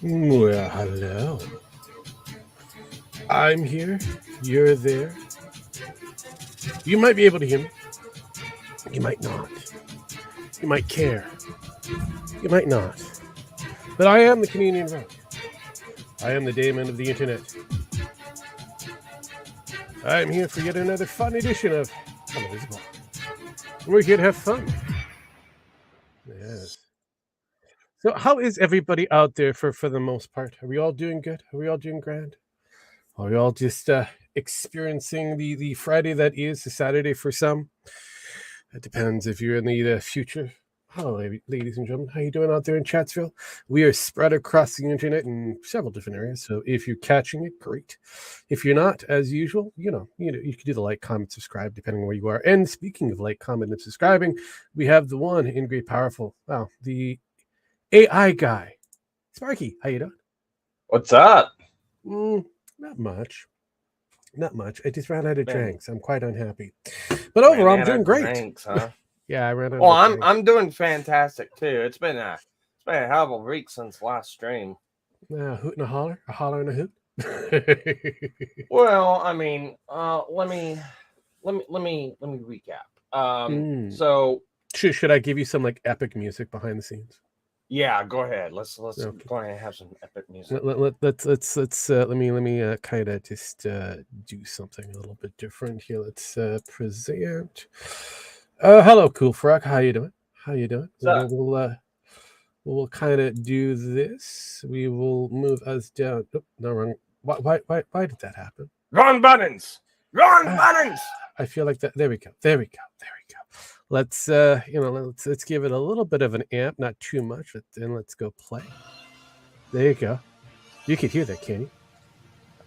Well, hello. I'm here. You're there. You might be able to hear me. You might not. You might care. You might not. But I am the Canadian Rock. I am the Daemon of the Internet. I'm here for yet another fun edition of Televisable. We're here to have fun. Yes. So how is everybody out there for the most part? Are we all doing good? Are we all doing grand? Are we all just experiencing the Friday that is, the Saturday for some? It depends if you're in the future. Hello, ladies and gentlemen. How you doing out there in Chatsville? We are spread across the internet in several different areas. So if you're catching it, great. If you're not, as usual, you can do the like, comment, subscribe, depending on where you are. And speaking of like, comment, and subscribing, we have the one in great, powerful, the AI guy, Sparky. How you doing? What's up? Not much. Not much. I just ran out of drinks. I'm quite unhappy. But overall, I'm doing great. Drinks, huh? Yeah, I ran out. Well, I'm doing fantastic too. It's been a hell of a week since last stream. Hoot and a holler and a hoot. Well, I mean, let me recap. So should I give you some like epic music behind the scenes? Yeah, go ahead. Let's go ahead and have some epic music. Let's let me kind of just do something a little bit different here. Let's present. Hello, Cool Frog. How you doing? We'll kind of do this. We will move us down. Oh, no, wrong. Why did that happen? Wrong buttons. I feel like that. There we go. Let's let's give it a little bit of an amp, not too much. Then let's go play. There you go. You can hear that, can you?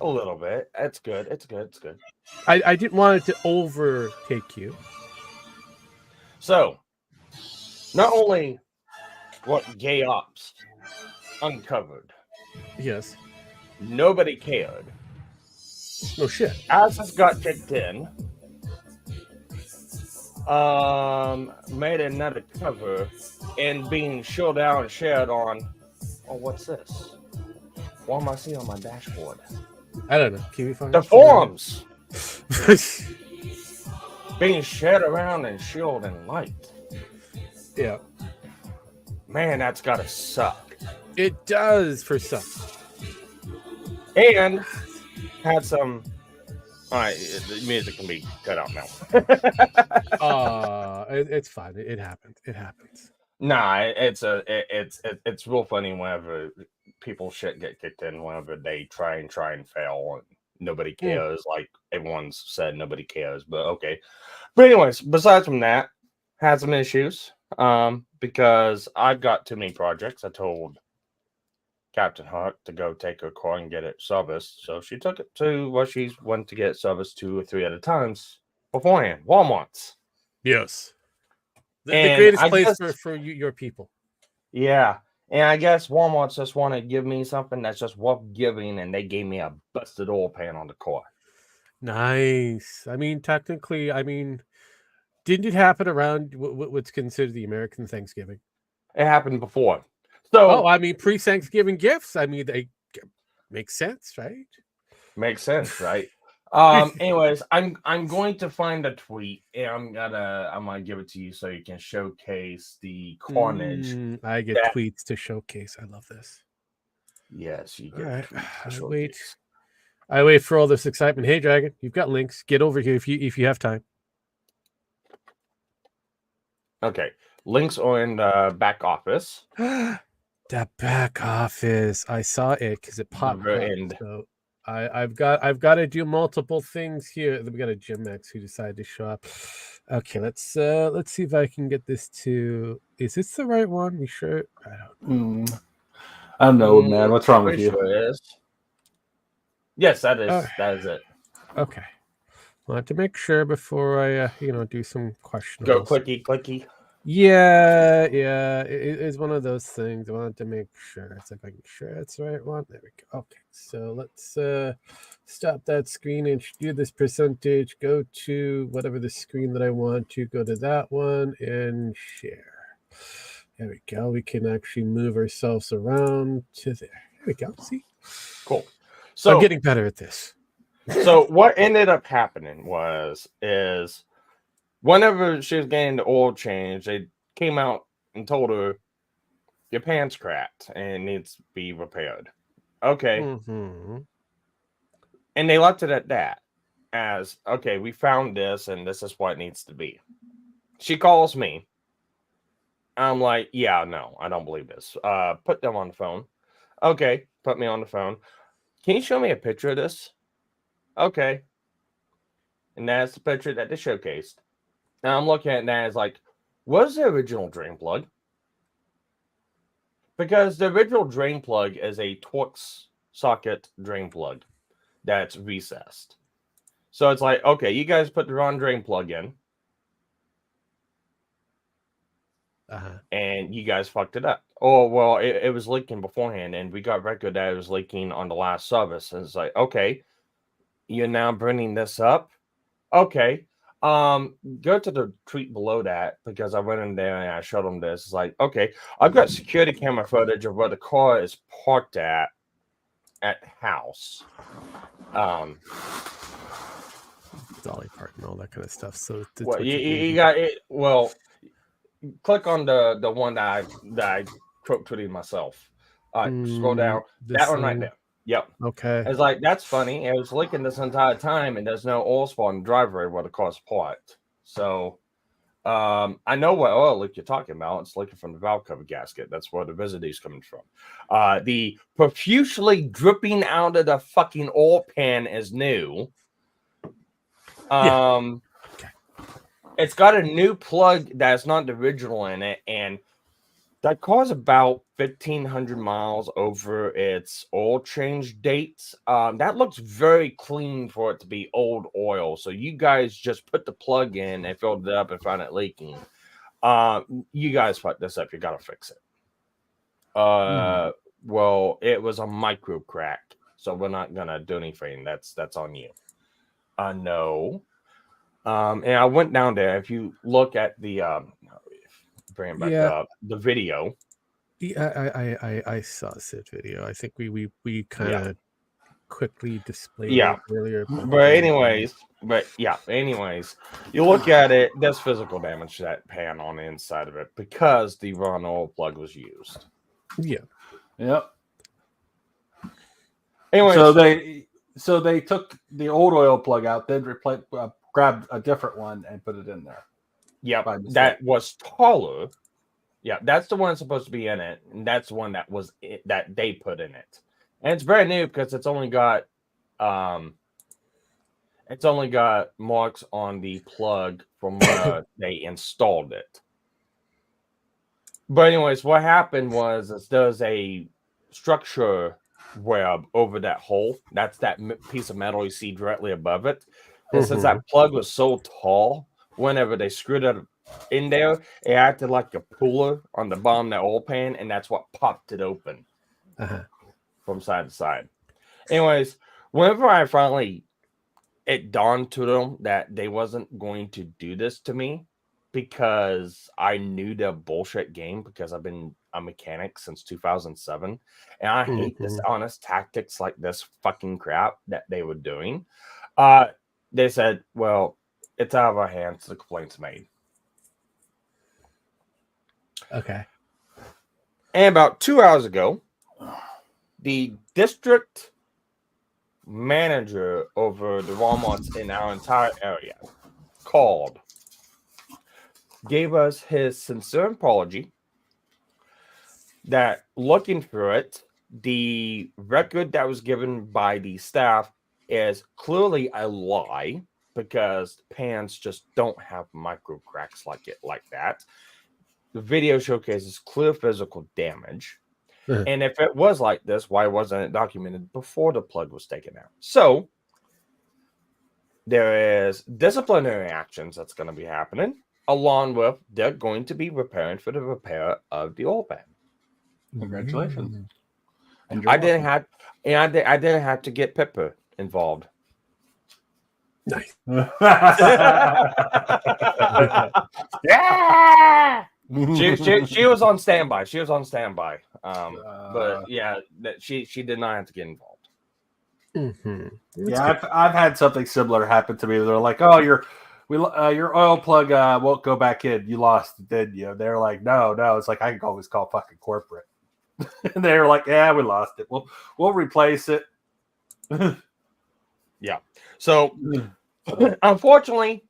A little bit. It's good. I didn't want it to overtake you. So, not only what gay ops uncovered. Yes. Nobody cared. No shit. Asses got kicked in. Made another cover and being showed out and shared on. Oh, what's this? What am I seeing on my dashboard? I don't know. Can we find the forums? Being shared around and shielded and liked. Yeah. Man, that's gotta suck. It does for some. And had some. All right, the music can be cut out now. It's fine. It happens. Nah, it's real funny whenever people shit get kicked in whenever they try and fail and nobody cares. Like everyone's said, nobody cares. But okay. But anyways, besides from that, had some issues. Because I've got too many projects. I told Captain Huck to go take her car and get it serviced. So she took it to she went to get it serviced 2 or 3 at a times beforehand. Walmart's. Yes. The greatest place for your people. Yeah. And I guess Walmart's just want to give me something that's just worth giving, and they gave me a busted oil pan on the car. Nice. I mean, technically, didn't it happen around what's considered the American Thanksgiving? It happened before. So, pre-Thanksgiving gifts. They make sense, right? Makes sense, right? Anyways, I'm going to find a tweet and I'm gonna give it to you so you can showcase the carnage. I get tweets to showcase. I love this. Yes, you get. All right. I wait for all this excitement. Hey, Dragon, you've got links. Get over here if you have time. Okay, links are in the back office. That back office. I saw it because it popped up. So I've got to do multiple things here. We got a Jim Max who decided to show up. Okay, let's see if I can get this to. Is this the right one? You sure? I don't know, man. What's wrong with you? Sure it is. Yes, that is. That is it. Okay. Want to make sure before I do some questions. Go clicky. Yeah, it's one of those things. I wanted to make sure. It's like making sure it's the right one. There we go. Okay, so let's stop that screen and do this percentage. Go to whatever the screen that I want to. Go to that one and share. There we go. We can actually move ourselves around to there. we go. See, Cool. I'm So getting better at this. So what ended up happening is whenever she was getting the oil change, they came out and told her your pan's cracked and it needs to be repaired. Okay. Mm-hmm. And they left it at that. As okay, we found this and this is what it needs to be. She calls me. I'm like, yeah, no, I don't believe this. Put them on the phone. Okay, put me on the phone. Can you show me a picture of this? Okay. And that's the picture that they showcased. And I'm looking at that as like, what's the original drain plug? Because the original drain plug is a Torx socket drain plug that's recessed. So it's like, okay, you guys put the wrong drain plug in. And you guys fucked it up. Oh, well, it was leaking beforehand, and we got record that it was leaking on the last service. And it's like, okay, you're now bringing this up. Okay. Go to the tweet below that because I went in there and I showed them this. It's like, okay, I've got security camera footage of where the car is parked at the house. Dolly Parton and all that kind of stuff. So Well, you got it. Well, click on the one that I tweeted myself. Scroll down. That one right there. Yep. Okay. It's like, that's funny. It was leaking this entire time, and there's no oil spot in the driveway where the car's parked. So, I know what oil leak you're talking about. It's leaking from the valve cover gasket. That's where the residue's coming from. The profusely dripping out of the fucking oil pan is new. Okay. It's got a new plug that's not the original in it, and that car's about 1,500 miles over its oil change dates. That looks very clean for it to be old oil. So you guys just put the plug in and filled it up and found it leaking. You guys fucked this up. You got to fix it. Well, it was a micro crack, so we're not going to do anything. That's on you. No. And I went down there. If you look at the bring it back up, the video. Yeah, I saw said video. I think we kind of quickly displayed it earlier. But anyways, you look at it, there's physical damage to that pan on the inside of it because the wrong oil plug was used. Yeah. Yep. Anyways, so they took the old oil plug out, then grabbed a different one and put it in there. Yeah, that was taller. Yeah, that's the one that's supposed to be in it, and that's the one that was that they put in it. And it's brand new because it's only got marks on the plug from where they installed it. But anyways, what happened was there's a structure web over that hole. That's that piece of metal you see directly above it. And since that plug was so tall, whenever they screwed it in there, it acted like a puller on the bottom of that oil pan, and that's what popped it open from side to side. Anyways, whenever I finally, it dawned to them that they wasn't going to do this to me because I knew the bullshit game because I've been a mechanic since 2007, and I hate dishonest tactics like this fucking crap that they were doing. They said, well, it's out of our hands. The complaint's made. Okay. And about 2 hours ago, the district manager over the Walmarts in our entire area called, gave us his sincere apology that looking through it, the record that was given by the staff is clearly a lie because pans just don't have micro cracks like that. The video showcases clear physical damage. And if it was like this, why wasn't it documented before the plug was taken out? So there is disciplinary actions that's going to be happening, along with they're going to be repairing for the repair of the oil pan. Congratulations. I didn't have to get Pippa involved. Nice. Yeah. She was on standby. She was on standby. But yeah, she did not have to get involved. Yeah, I've had something similar happen to me. They're like, "Oh, your oil plug won't go back in. You lost it, didn't you?" They're like, "No." It's like I can always call fucking corporate. And they're like, "Yeah, we lost it. We'll replace it." Yeah. So unfortunately,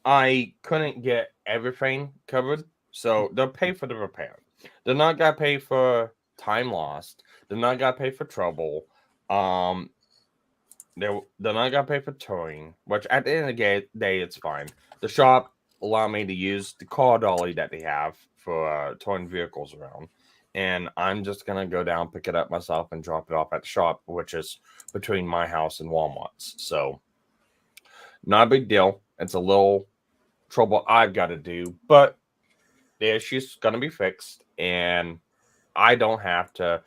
I couldn't get everything covered. So they'll pay for the repair. They're not gonna pay for time lost. They're not gonna pay for trouble. They're not gonna pay for towing, which at the end of the day, it's fine. The shop allowed me to use the car dolly that they have for towing vehicles around, and I'm just gonna go down, pick it up myself, and drop it off at the shop, which is between my house and Walmart's. So, not a big deal. It's a little trouble I've got to do, but the issue's gonna be fixed, and I don't have to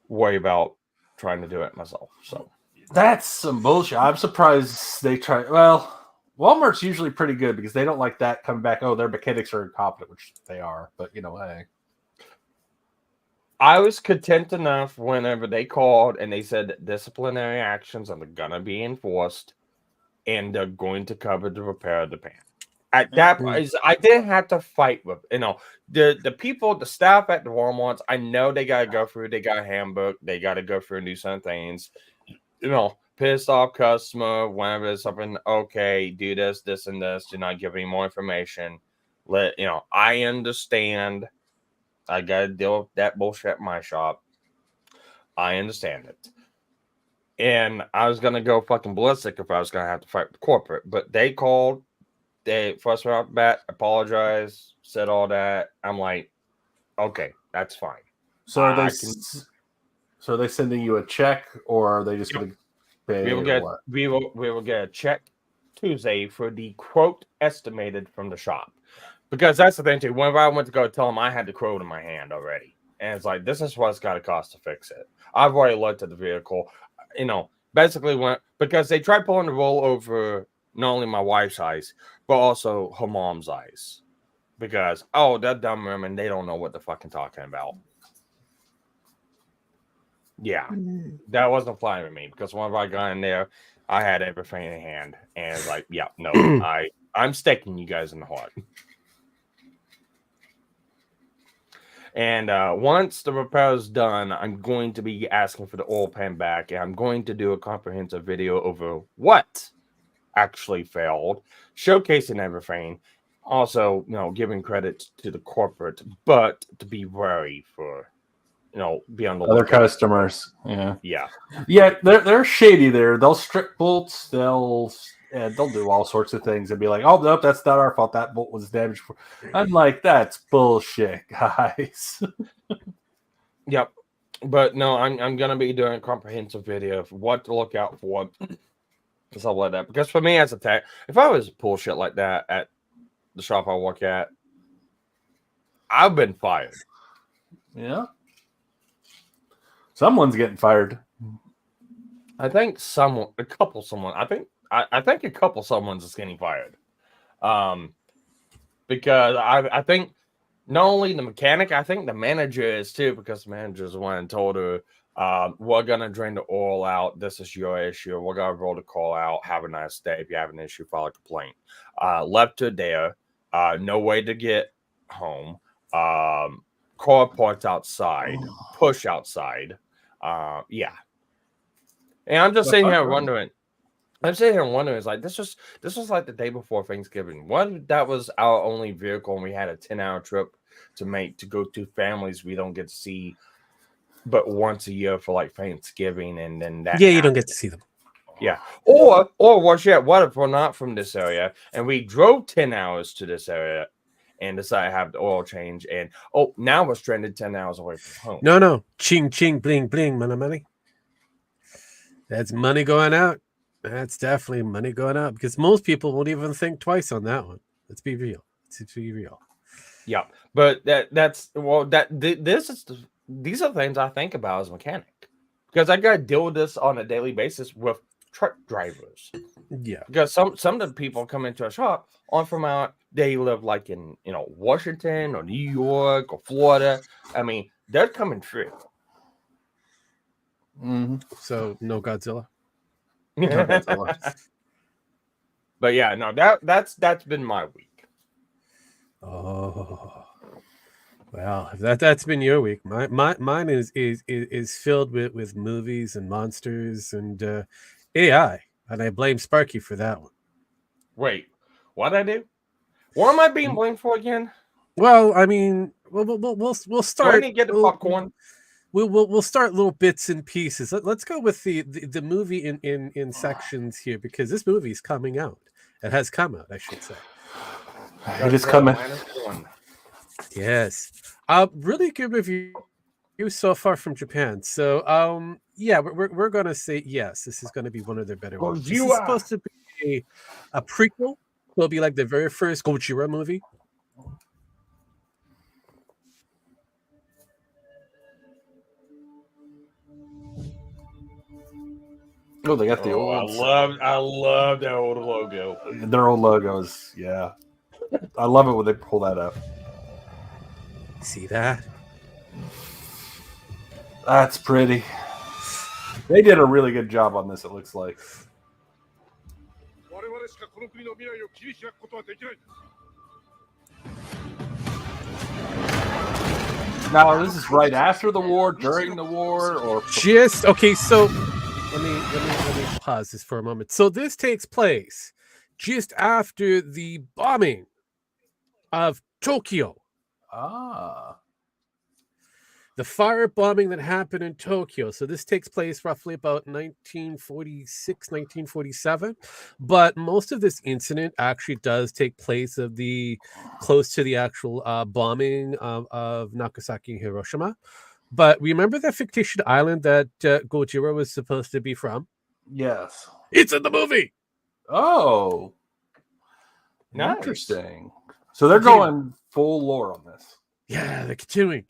worry about trying to do it myself. So. That's some bullshit. I'm surprised they try. Well, Walmart's usually pretty good because they don't like that coming back. Oh, their mechanics are incompetent, which they are. But hey. I was content enough whenever they called and they said that disciplinary actions are gonna be enforced, and they're going to cover the repair of the pan. At that point, I didn't have to fight with the people, the staff at the Walmarts. I know they gotta go through. They got a handbook. They gotta go through and do some things. Pissed off customer, whenever there's something, okay, do this, and this, do not give any more information. I understand. I gotta deal with that bullshit at my shop. I understand it. And I was gonna go fucking ballistic if I was gonna have to fight with corporate, but they called, they first right off the bat, apologized, said all that. I'm like, okay, that's fine. So are they sending you a check, or are they just going to pay? We will get a check Tuesday for the quote estimated from the shop, because that's the thing too. Whenever I went to go tell them, I had the quote in my hand already, and it's like, this is what it's got to cost to fix it. I've already looked at the vehicle, basically because they tried pulling the roll over not only my wife's eyes but also her mom's eyes, because they're dumb women, they don't know what they're fucking talking about. Yeah, that wasn't flying with me, because whenever I got in there, I had everything in hand, and it's like, yeah, no, I'm sticking you guys in the heart. And once the repair is done, I'm going to be asking for the oil pan back, and I'm going to do a comprehensive video over what actually failed, showcasing everything. Also, giving credit to the corporate, but to be wary for. Be on the other customers. Yeah. They're shady there. They'll strip bolts. They'll do all sorts of things and be like, "Oh nope, that's not our fault. That bolt was damaged." I'm like, that's bullshit, guys. Yep. But no, I'm gonna be doing a comprehensive video of what to look out for, stuff like that. Because for me as a tech, if I was bullshit like that at the shop I work at, I've been fired. Yeah. Someone's getting fired. I think a couple someone's is getting fired. Because I think not only the mechanic, I think the manager is too, because the manager's one and told her, we're gonna drain the oil out. This is your issue. We're gonna roll the call out. Have a nice day. If you have an issue, file a complaint. Left her there. No way to get home. Car parked outside. Push outside. Yeah. And I'm just sitting here wondering. It's like, this was like the day before Thanksgiving. What if that was our only vehicle and we had a 10-hour trip to go to families we don't get to see but once a year for like Thanksgiving, and then that you don't get to see them. Yeah. Or what if we're not from this area and we drove 10 hours to this area and decided to have the oil change, and now we're stranded 10 hours away from home. No. Ching ching bling bling, money. That's money going out. That's definitely money going out, because most people won't even think twice on that one. Let's be real. Yeah, but these are things I think about as a mechanic, because I got to deal with this on a daily basis with truck drivers. Yeah. Because some of the people come into a shop aren't from out. They live like in Washington or New York or Florida. I mean, they're coming through. So no Godzilla. No Godzilla. But yeah, no, that's been my week. Oh. Well, if that's been your week. Mine is filled with movies and monsters and AI, and I blame Sparky for that one. Wait, what did I do? What am I being blamed for again? Well, I mean, we'll start. Do I need to get the popcorn? We'll start little bits and pieces. Let's go with the movie in sections here, because this movie is coming out. It has come out, I should say. It is coming. Yes. Really good review so far from Japan. So yeah, we're gonna say yes, this is gonna be one of their better ones. This is supposed to be a prequel. It'll be like the very first Gojira movie. Oh, they got the old. I love that old logo. Their old logos, yeah. I love it when they pull that up. See that? That's pretty. They did a really good job on this, it looks like. Now, this is right after the war, during the war, or just okay. So let me pause this for a moment. So this takes place just after the bombing of Tokyo. The fire bombing that happened in Tokyo. So this takes place roughly about 1946, 1947. But most of this incident actually does take place close to the actual bombing of Nagasaki and Hiroshima. But remember that fictitious island that Gojira was supposed to be from? Yes. It's in the movie. Oh. Nice. Interesting. So they're going full lore on this. Yeah, they're continuing.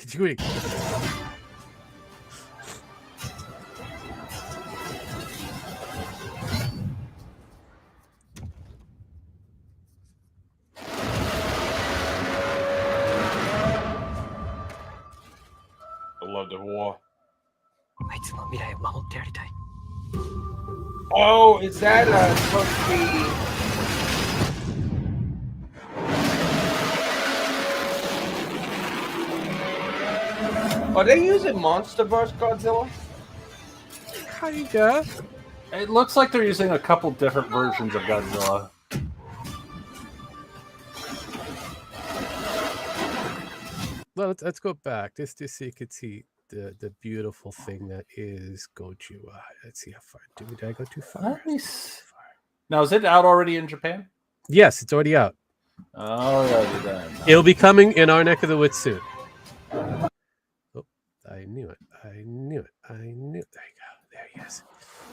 I love the war. Oh, is that supposed to be? Are they using MonsterVerse Godzilla? Kinda. It looks like they're using a couple different versions of Godzilla. Well, let's go back just so you could see the beautiful thing that is Gojira. Let's see how far. Did I go too far? Now, is it out already in Japan? Yes, it's already out. Alrighty then. It'll be coming in our neck of the woods soon. Oh, I knew it. There you go. There he is.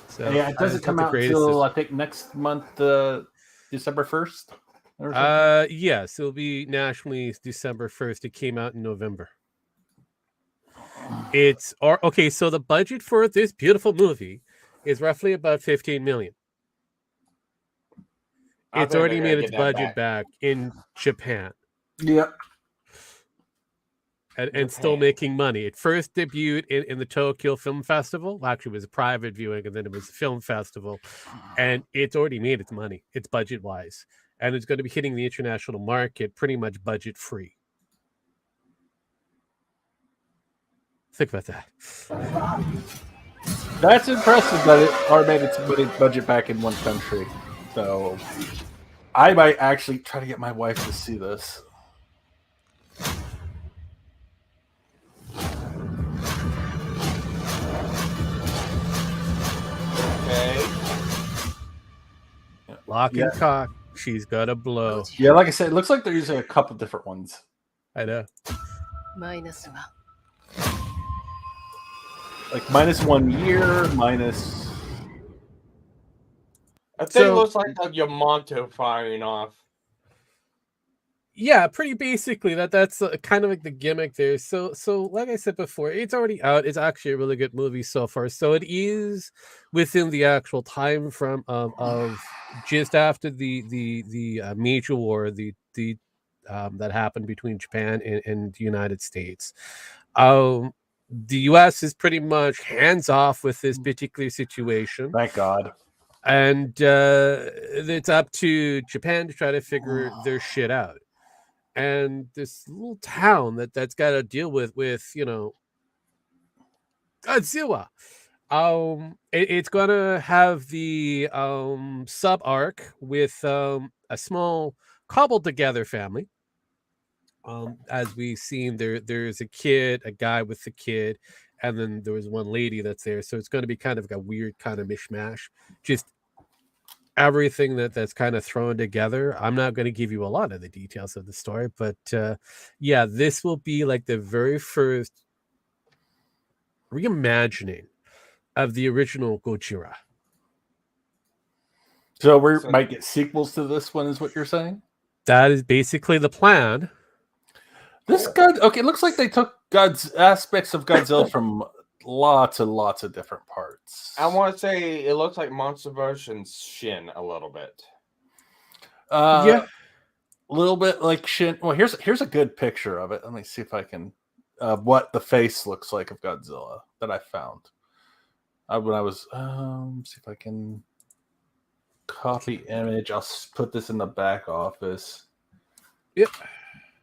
So yeah, it doesn't come out until I think next month, December 1st. Yes, it'll be nationally December 1st. It came out in November. Okay, so the budget for this beautiful movie is roughly about 15 million. It's already made its budget back in Japan. Yep. And still making money. It first debuted in the Tokyo Film Festival. Well, actually, it was a private viewing, and then it was a film festival. And it's already made its money. It's budget-wise. And it's going to be hitting the international market pretty much budget-free. Think about that. That's impressive that it already made its budget back in one country. So I might actually try to get my wife to see this. Okay. Lock and cock. She's got to blow. Yeah, like I said, it looks like they're using a couple different ones. I know. Like -1 year, minus. I think it looks like Yamato firing off. Yeah, pretty basically that's kind of like the gimmick there. So like I said before, it's already out. It's actually a really good movie so far. So it is within the actual time frame of just after the major war, the that happened between Japan and the United States. Um, the U.S. is pretty much hands off with this particular situation, Thank God. and it's up to Japan to try to figure their shit out. And this little town that's got to deal with Godzilla. It's gonna have the sub arc with a small cobbled together family. As we've seen, there's a kid, a guy with the kid, and then there was one lady that's there. So it's going to be kind of like a weird kind of mishmash. Just everything that's kind of thrown together. I'm not going to give you a lot of the details of the story, but yeah, this will be like the very first reimagining of the original Gojira. So we might get sequels to this one, is what you're saying? That is basically the plan. This God, okay, it looks like they took God's aspects of Godzilla from lots and lots of different parts. I want to say it looks like Monster version's Shin a little bit. Yeah, a little bit like Shin. Well, here's a good picture of it. Let me see if I can what the face looks like of Godzilla that I found when I was see if I can copy image. I'll put this in the back office. Yep.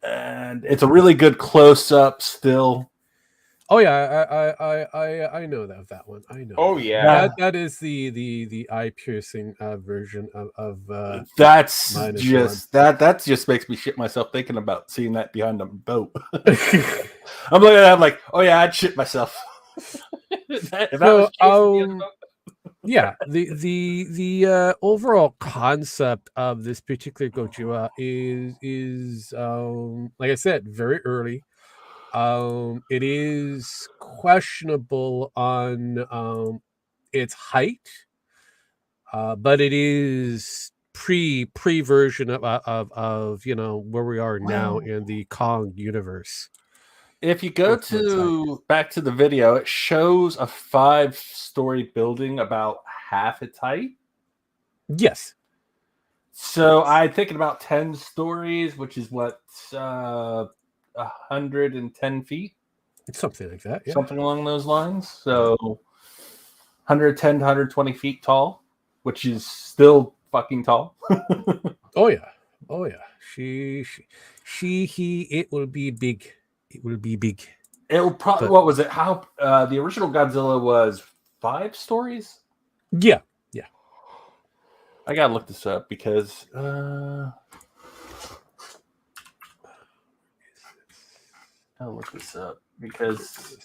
And it's a really good close up still. Oh yeah, I know that one. I know. Oh yeah, that is the eye piercing version of that's -1. just that just makes me shit myself thinking about seeing that behind a boat. I'm looking at that, I'm like, oh yeah, I'd shit myself. Yeah, the overall concept of this particular Gojira is like I said, very early. It is questionable on its height, but it is pre version of where we are now in the Kong universe. If you go back to the video, it shows a 5-story building about half its height. Yes. So I'm thinking about 10 stories, which is what 110 feet, something like that. Yeah. Something along those lines. So 110 to 120 feet tall, which is still fucking tall. Oh yeah. He, it will be big. It will be big. It will probably. What was it? How the original Godzilla was 5 stories? Yeah. I gotta look this up because I'll look this up because.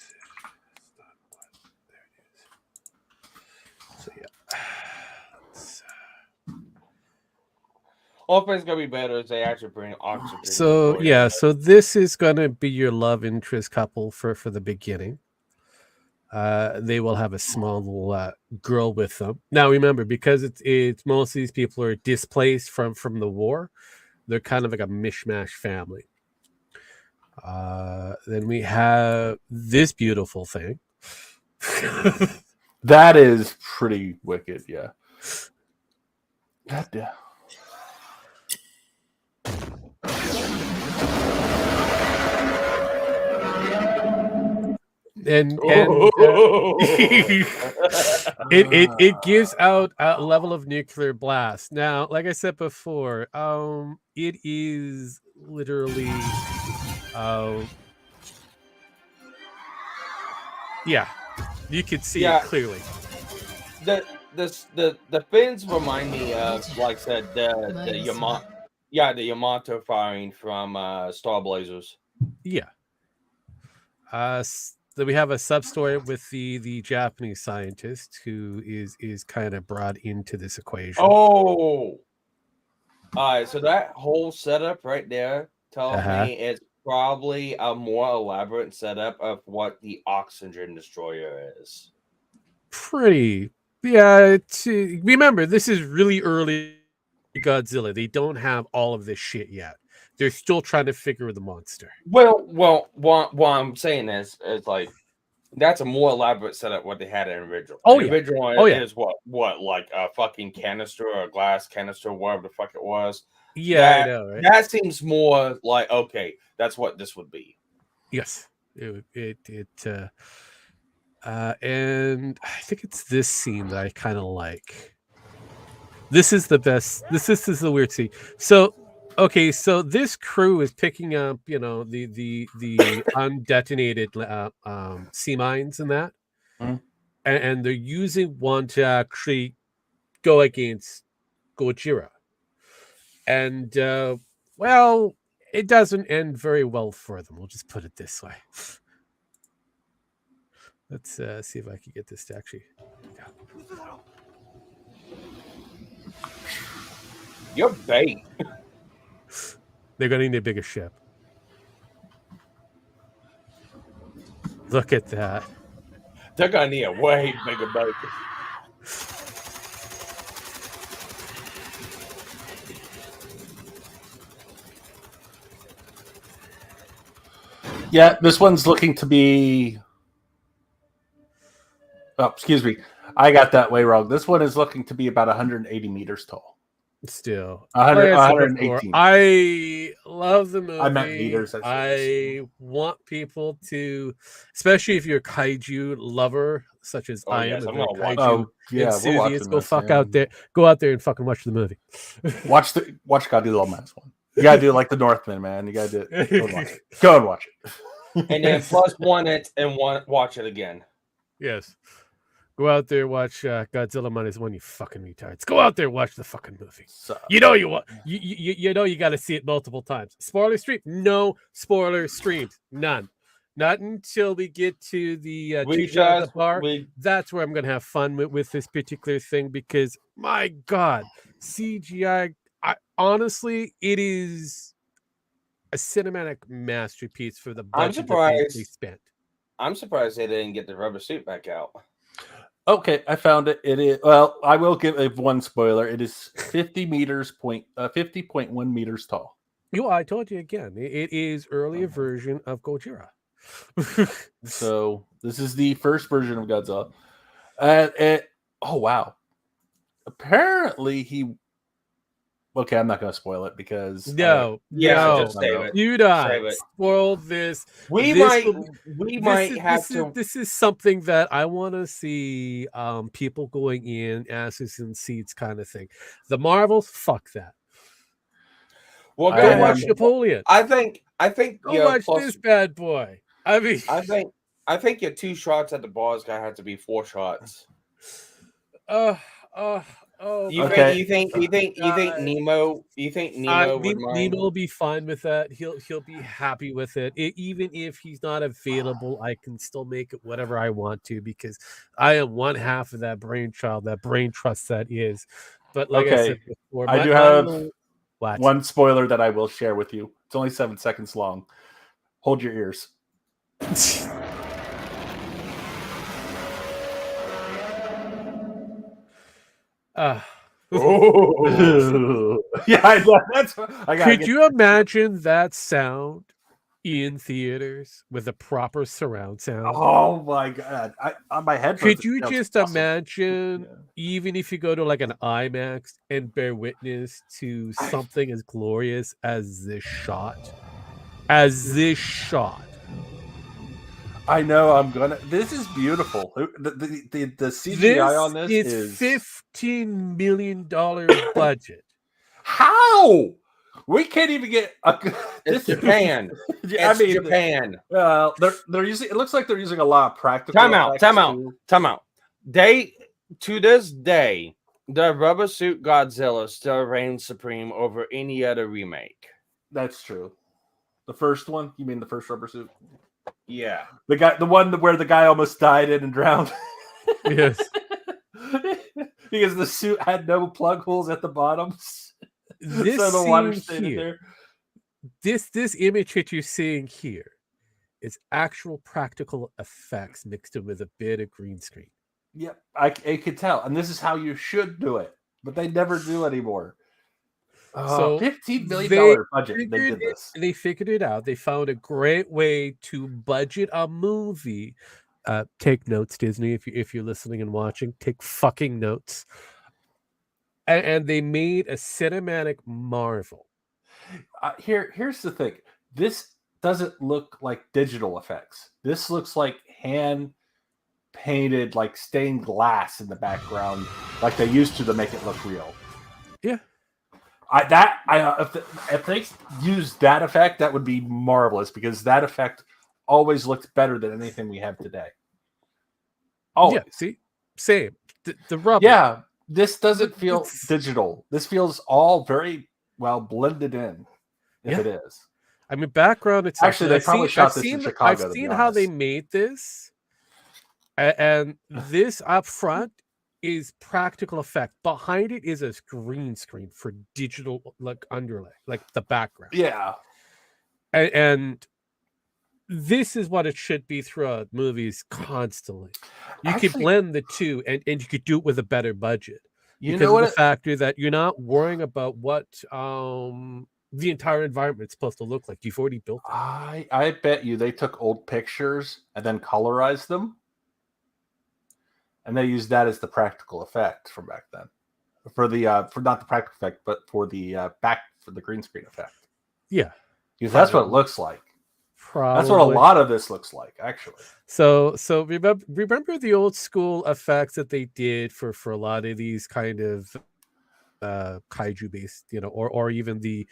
So yeah. all things gonna be better as they actually bring oxygen. So yeah, so this is gonna be your love interest couple for the beginning. They will have a small little girl with them. Now remember, because it's most of these people are displaced from the war, they're kind of like a mishmash family. Then we have this beautiful thing. That is pretty wicked, yeah. God damn. And it gives out a level of nuclear blast. Now, like I said before, it is literally, yeah, you can see it clearly. The fins remind me of, like I said, the Yamato firing from Star Blazers. Yeah. So we have a sub story with the Japanese scientist who is kind of brought into this equation. Oh, all right. So that whole setup right there tells me it's probably a more elaborate setup of what the oxygen destroyer is. Pretty, yeah. Remember, this is really early Godzilla. They don't have all of this shit yet. They're still trying to figure the monster. Well, what I'm saying is like that's a more elaborate setup what they had in original. Oh, The yeah. original Oh, yeah. is what like a fucking canister or a glass canister, whatever the fuck it was. Yeah, I know, right? That seems more like okay, that's what this would be. Yes. And I think it's this scene that I kind of like. This is the best. This is the weird scene. So, okay, so this crew is picking up, the undetonated sea mines and that, Mhm. and they're using one to actually go against Gojira. And well, it doesn't end very well for them. We'll just put it this way. Let's see if I can get this to actually. You're bait. They're going to need a bigger ship. Look at that. They're gonna need a way bigger boat. Yeah, this one's looking to be. Oh, excuse me. I got that way wrong. This one is looking to be about 180 meters tall. Still, 100, like I said 118. before, I love the movie. I meant meters. I want people to, especially if you're a kaiju lover, such as I am, yes, a I'm big gonna watch kaiju Oh, yeah, we're enthusiast, watching go this, fuck yeah. out there, go out there and fucking watch the movie. Watch Godzilla Minus One. You gotta do it like the Northman, man. You gotta do it. Go and watch it. Go and watch it. And then +1 it and watch it again. Yes. Go out there, watch Godzilla Minus One, you fucking retards. Go out there, watch the fucking movie. So, You know you know you got to see it multiple times. Spoiler stream? No spoiler streams. None. Not until we get to the Tuesday at the bar. That's where I'm going to have fun with this particular thing because, my God, CGI, honestly, it is a cinematic masterpiece for the budget that they spent. I'm surprised they didn't get the rubber suit back out. okay, I found it. It is well. I will give one spoiler. It is 50.1 meters tall. I told you again. It is earlier version of Gojira. So this is the first version of Godzilla. And oh wow! Apparently he. Okay, I'm not going to spoil it because just save it. You don't spoil this. We might have to. This is something that I want to see people going in asses and seats kind of thing. The Marvels, fuck that. Well, go watch Napoleon. I think go watch this bad boy. I mean, I think your 2 shots at the bar is gonna have to be 4 shots. You think Nemo? You think Nemo would mind? Nemo will be fine with that. He'll be happy with it. Even if he's not available, I can still make it whatever I want to because I am one half of that brain child, that brain trust that is. But like I said before, I do have one spoiler that I will share with you. It's only 7 seconds long. Hold your ears. Yeah, could you imagine that sound in theaters with a proper surround sound? Oh my God! On my headphones. Could you just imagine, even if you go to like an IMAX and bear witness to something as glorious as this shot? I know I'm gonna. This is beautiful. The CGI on this is $15 million budget. How? We can't even get. It's Japan. Japan. Well, they're using. It looks like they're using a lot of practical. Time out. To this day, the rubber suit Godzilla still reigns supreme over any other remake. That's true. The first one? You mean the first rubber suit? Yeah. The one where the guy almost died in and drowned. Yes. Because the suit had no plug holes at the bottoms. This so the water stayed stayed in there. This image that you're seeing here is actual practical effects mixed in with a bit of green screen. Yep, I could tell. And this is how you should do it. But they never do anymore. So $15 million they budget. They did this. they figured it out. They found a great way to budget a movie. Take notes, Disney, if you're listening and watching, take fucking notes. And they made a cinematic marvel. Here's the thing. This doesn't look like digital effects. This looks like hand painted, like stained glass in the background, like they used to make it look real. Yeah. If they used that effect, that would be marvelous, because that effect always looks better than anything we have today. Always. Yeah, see? Same. The rubber. Yeah, this doesn't feel digital. This feels all very well blended in, if it is. I mean, background it's actually they probably shot this in Chicago. I've seen how they made this, and this up front is practical effect. Behind it is a green screen for digital, like underlay, like the background. Yeah, and this is what it should be throughout movies constantly. You could blend the two, and you could do it with a better budget. Because of the factor that you're not worrying about what the entire environment is supposed to look like. You've already built it. I bet you they took old pictures and then colorized them, and they used that as the practical effect from back then. For not the practical effect, but for the green screen effect. Yeah, because that's what it looks like. Probably. That's what a lot of this looks like, actually. So remember the old school effects that they did for a lot of these kind of kaiju based, or even the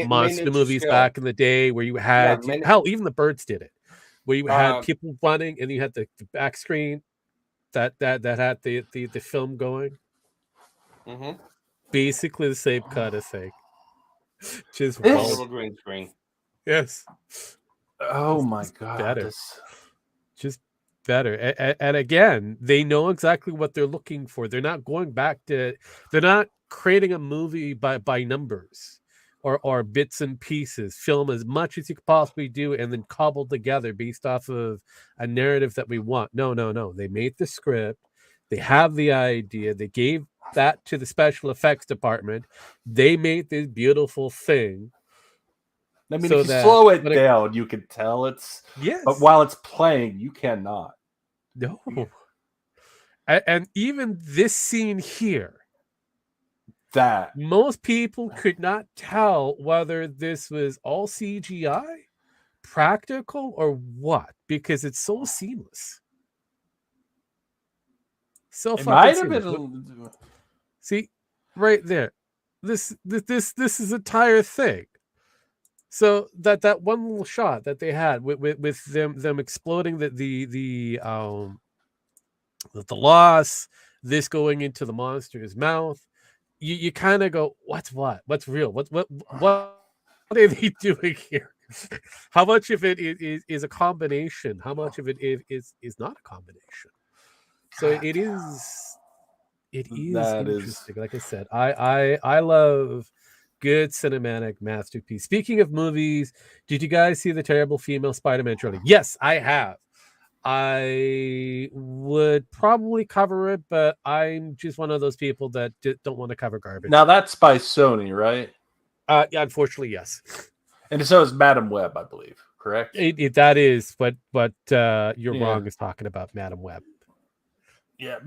monster movies back in the day, where you had hell, even the Birds did it, where you had people running and you had the back screen that had the film going. Mm-hmm. Basically the same kind of thing. Just a little green screen. Yes. Oh my god. Better. Just better. And again, they know exactly what they're looking for. They're not going back to. They're not creating a movie by numbers or bits and pieces. Film as much as you could possibly do, and then cobbled together based off of a narrative that we want. No. They made the script. They have the idea. They gave that to the special effects department. They made this beautiful thing. I mean, if you slow it down, you can tell it's... Yes. But while it's playing, you cannot. No. And even this scene here, that most people could not tell whether this was all CGI, practical, or what, because it's so seamless. So it might have been... See, right there. This is the entire thing. So that one little shot that they had with them exploding the loss, this going into the monster's mouth, you kind of go, what's real? What are they doing here? How much of it is a combination? How much of it is not a combination? So it is interesting. Like I said, I love good cinematic masterpiece. Speaking of movies, did you guys see the terrible female Spider-Man trailer? Yes, I have. I would probably cover it, but I'm just one of those people that don't want to cover garbage. Now that's by Sony, right? Yeah, unfortunately, yes. And so is Madam Web, I believe. Correct? That is what you're wrong is talking about Madam Web. Yeah,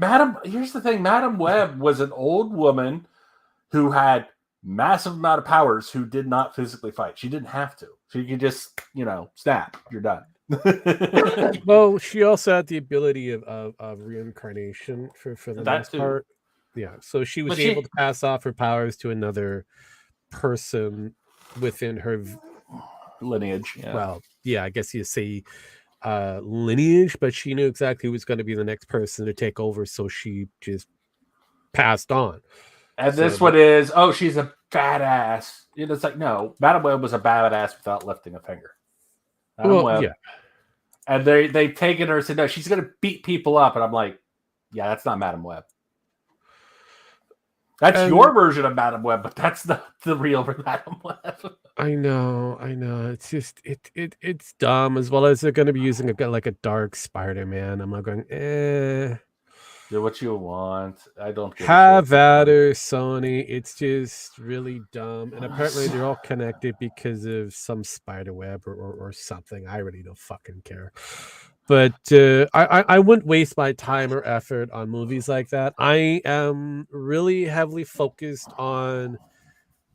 here's the thing. Madam Web was an old woman who had massive amount of powers who did not physically fight. She didn't have to. She could just, snap. You're done. Well, she also had the ability of reincarnation for the most part. Yeah, so she was able to pass off her powers to another person within her lineage. Yeah. Well, yeah, I guess you say lineage, but she knew exactly who was going to be the next person to take over, so she just passed on. And this one is, she's a badass. It's like, no, Madam Web was a badass without lifting a finger. Madam Web. Yeah. And they've taken her and said, no, she's going to beat people up. And I'm like, yeah, that's not Madam Web. That's your version of Madam Web, but that's not the real Madam Web. I know. It's just, it's dumb, as well as they're going to be using a dark Spider-Man. I'm not going, Do what you want. I don't give Have a shit. at her, Sony. It's just really dumb. And apparently they're all connected because of some spider web or something. I really don't fucking care. But I wouldn't waste my time or effort on movies like that. I am really heavily focused on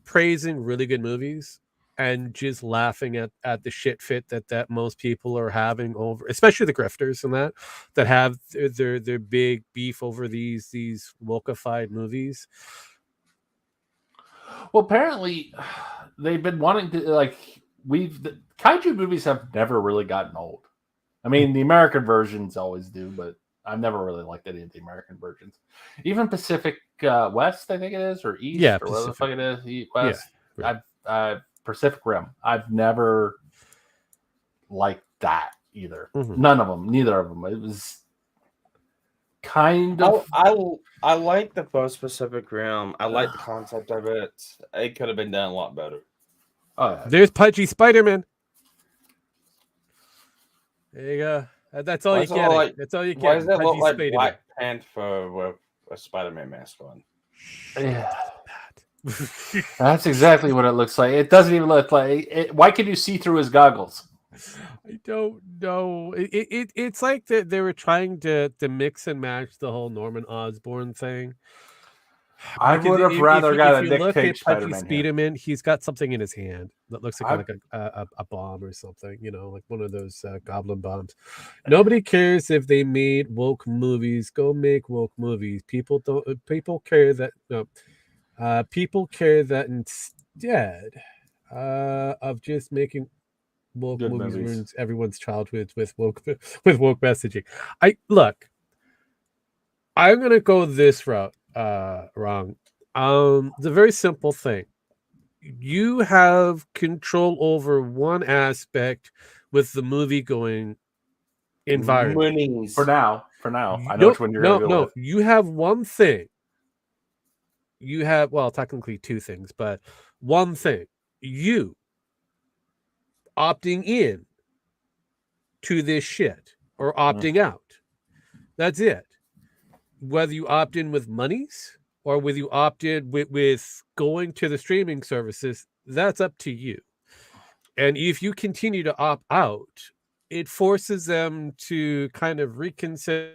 praising really good movies and just laughing at the shit fit that most people are having over, especially the grifters and that have their big beef over these wokeified movies. Well, apparently, they've been wanting to the kaiju movies have never really gotten old. I mean, the American versions always do, but I've never really liked any of the American versions. Even Pacific West, I think it is, or East, Yeah, or whatever the fuck it is, West. Yeah, right. Pacific Rim. I've never liked that either. Mhm. None of them. Neither of them. It was kind of. I like the first Pacific Rim. I like the concept of it. It could have been done a lot better. Oh, yeah. There's Pudgy Spider-Man. There you go. That's all you get. That's all you get. Why does that look Pudgy like Spider-Man. Black Panther with a Spider-Man mask on? Yeah. That's exactly what it looks like. It doesn't even look like it. Why can you see through his goggles? I don't know. It's like they were trying to mix and match the whole Norman Osborn thing. I Because would have rather got a Nick look Cage at Pudgy Spider-Man here. Spiderman, he's got something in his hand that looks like a bomb or something, like one of those goblin bombs. Nobody cares if they made woke movies. Go make woke movies. People don't. People care that no. People care that instead of just making woke Good movies movies. ruins everyone's childhood with woke messaging. I'm gonna go this route wrong. The very simple thing. You have control over one aspect with the movie going environment. Monies. For now. I know which one you're going to go with. You have one thing. You have, well, technically two things, but one thing. You opting in to this shit or opting out. That's it. Whether you opt in with monies or whether you opt in with going to the streaming services, that's up to you. And if you continue to opt out, it forces them to kind of reconsider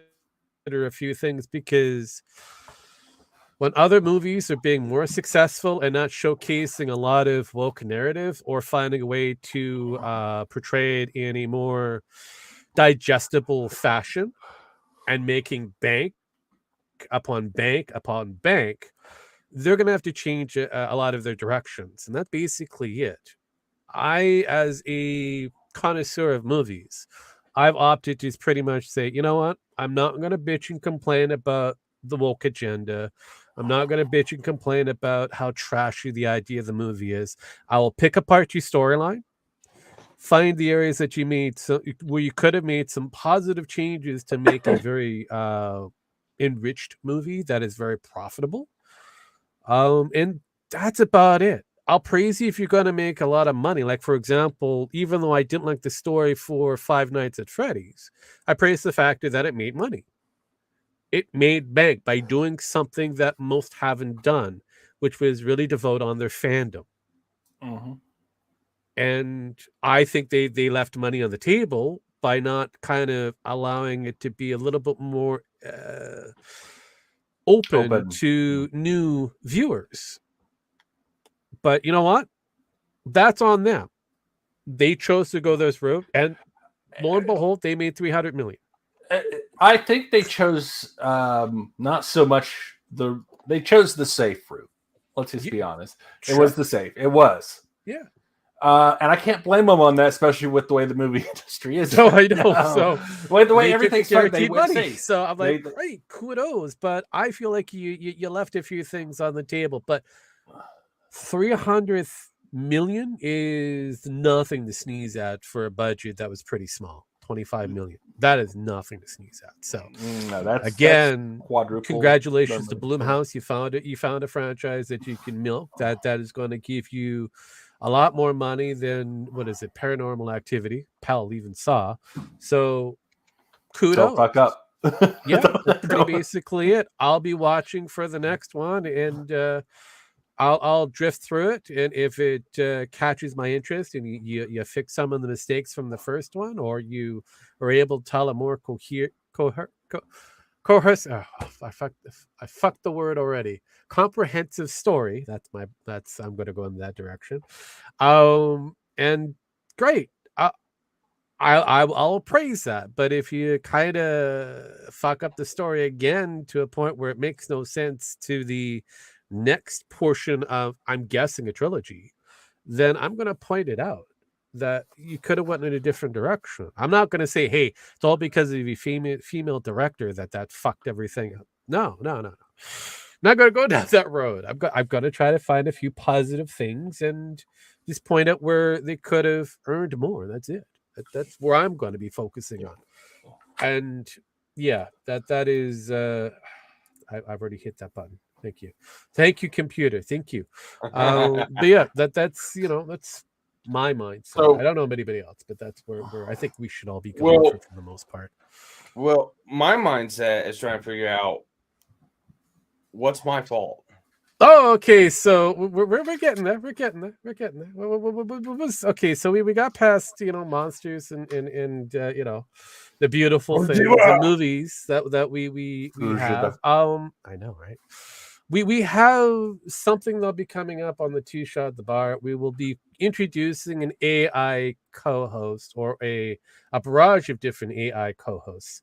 a few things, because when other movies are being more successful and not showcasing a lot of woke narrative or finding a way to portray it in a more digestible fashion and making bank upon bank upon bank, they're going to have to change a lot of their directions. And that's basically it. I, as a connoisseur of movies, I've opted to pretty much say, you know what? I'm not going to bitch and complain about the woke agenda. I'm not going to bitch and complain about how trashy the idea of the movie is. I will pick apart your storyline, find the areas that you made where you could have made some positive changes to make a very enriched movie that is very profitable. And that's about it. I'll praise you if you're going to make a lot of money. Like, for example, even though I didn't like the story for Five Nights at Freddy's, I praise the fact that it made money. It made bank by doing something that most haven't done, which was really devote on their fandom. Mm-hmm. And I think they left money on the table by not kind of allowing it to be a little bit more open to new viewers. But you know what? That's on them. They chose to go this route, and lo and behold, they made $300 million. I think they chose not so much they chose the safe route. Let's just be honest. It was the safe. It was. Yeah. And I can't blame them on that, especially with the way the movie industry is. No, I know. So the way everything's guaranteed money. So I'm like, great, kudos. But I feel like you left a few things on the table. But 300 million is nothing to sneeze at for a budget that was pretty small. 25 million. That is nothing to sneeze at. So that's quadruple. Congratulations to Blumhouse. You found it. You found a franchise that you can milk. That is going to give you a lot more money than Paranormal Activity. Pal even saw. So kudos. Don't fuck up. Yeah, that's pretty basically it. I'll be watching for the next one, and I'll drift through it, and if it catches my interest, and you fix some of the mistakes from the first one, or you are able to tell a more cohesive. I fucked the word already. Comprehensive story. I'm going to go in that direction. And great. I'll praise that. But if you kind of fuck up the story again to a point where it makes no sense to the next portion of, I'm guessing, a trilogy, then I'm going to point it out that you could have went in a different direction. I'm not going to say, hey, it's all because of the female director that fucked everything up. No. Not going to go down that road. I've got to try to find a few positive things and just point out where they could have earned more. That's it. That's where I'm going to be focusing on. And yeah, that is. I've already hit that button. Thank you, computer. Thank you. But yeah, that's my mindset. So- I don't know anybody else, but that's where I think we should all be going for the most part. Well, my mindset is trying to figure out what's my fault. Oh, okay. So we're getting there. We're getting there. Okay, so we got past monsters and the beautiful things, the movies that we have. I know, right? We have something that'll be coming up on the Two Shot at the Bar. We will be introducing an AI co-host, or a barrage of different AI co-hosts,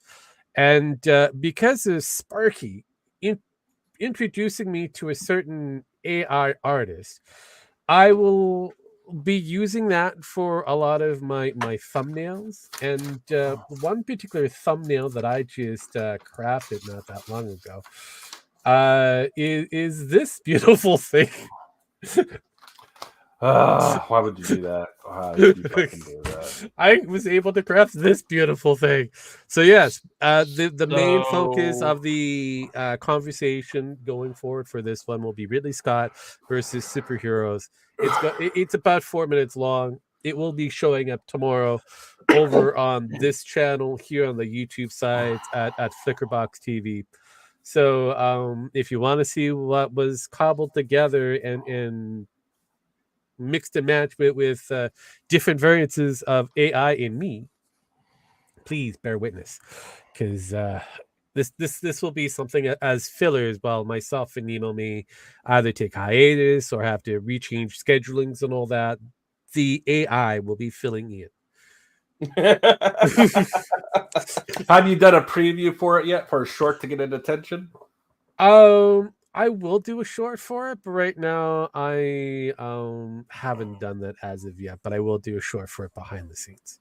and because of Sparky introducing me to a certain AI artist, I will be using that for a lot of my thumbnails. And one particular thumbnail that I just crafted not that long ago is this beautiful thing. Why would you do that? Why would you fucking do that? I was able to craft this beautiful thing. So yes, the main focus of the conversation going forward for this one will be Ridley Scott versus superheroes. It's about 4 minutes long. It will be showing up tomorrow over on this channel here on the YouTube side at Flickerbox TV. So if you want to see what was cobbled together and mixed and matched with different variances of AI in me, please bear witness, because this will be something as fillers while myself and Nemo may either take hiatus or have to rechange schedulings and all that. The AI will be filling in. Have you done a preview for it yet, for a short to get in attention? I will do a short for it, but right now I haven't done that as of yet. But I will do a short for it behind the scenes.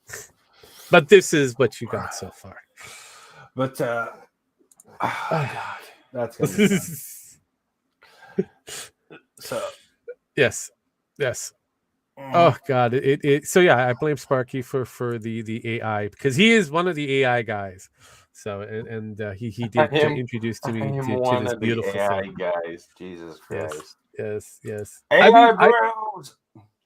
But this is what you got so far. But oh God, that's gonna be fun. So yes. Oh God, it. So yeah, I blame Sparky for the AI, because he is one of the AI guys. So and he did introduce to me to this beautiful AI thing. guys. Jesus Christ. Yes. AI bros.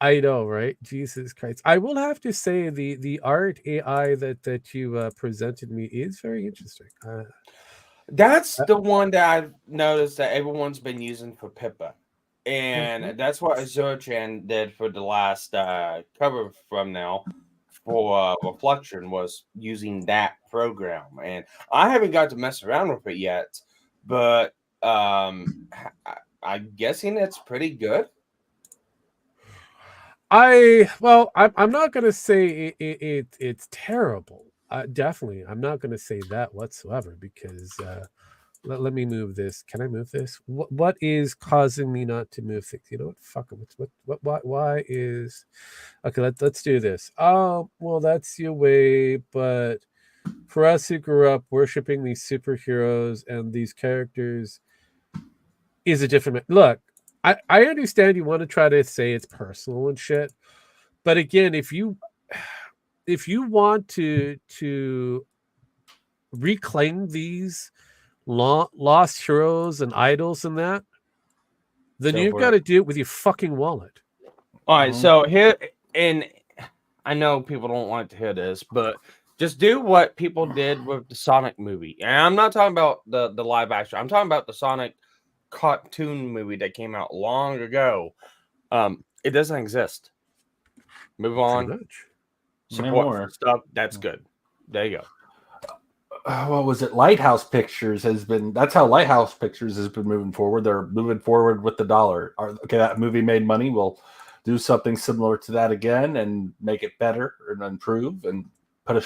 I know, right? Jesus Christ. I will have to say the art AI that you presented me is very interesting. That's the one that I've noticed that everyone's been using for Pippa. And that's what Azurchan did for the last cover from now for Reflection, was using that program. And I haven't got to mess around with it yet, but I'm guessing it's pretty good. I'm not gonna say it's terrible. Definitely, I'm not gonna say that whatsoever, because let me move this. Can I move this? What is causing me not to move things? You know what? Fuck it. Why is? Okay, let's do this. Oh, well, that's your way. But for us who grew up worshiping these superheroes and these characters, is a different. Look, I understand you want to try to say it's personal and shit, but again, if you want to reclaim these lost heroes and idols and that, then you've got to do it with your fucking wallet. All right, so here, and I know people don't like to hear this, but Just do what people did with the Sonic movie. And I'm not talking about the live action. I'm talking about the Sonic cartoon movie that came out long ago. It doesn't exist. Move Pretty on. much. Support Anymore. for stuff. That's good. There you go. What was it? Lighthouse Pictures has been. That's how Lighthouse Pictures has been moving forward. They're moving forward with the dollar. Okay, that movie made money. We'll do something similar to that again and make it better and improve and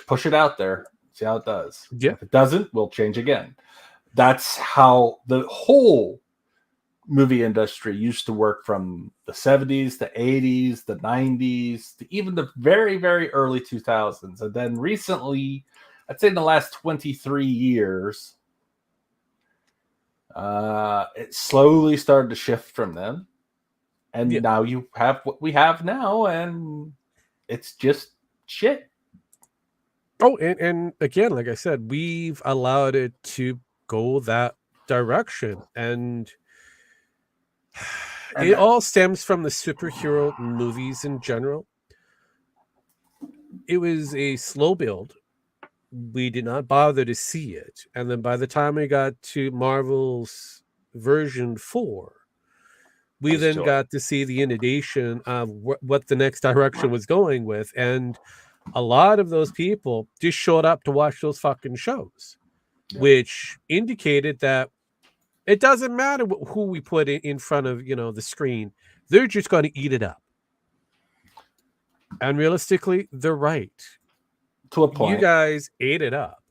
push it out there. See how it does. Yeah. If it doesn't, we'll change again. That's how the whole movie industry used to work from the 70s, the 80s, the 90s, to even the very, very early 2000s. And then recently, I'd say in the last 23 years, it slowly started to shift from them. And now you have what we have now, and it's just shit. Oh, and again, like I said, we've allowed it to go that direction. And it all stems from the superhero movies in general. It was a slow build. We did not bother to see it. And then by the time we got to Marvel's version 4, we then got to see the inundation of what the next direction was going with. And a lot of those people just showed up to watch those fucking shows, which indicated that it doesn't matter who we put in front of, the screen. They're just going to eat it up. And realistically, they're right. To a point. You guys ate it up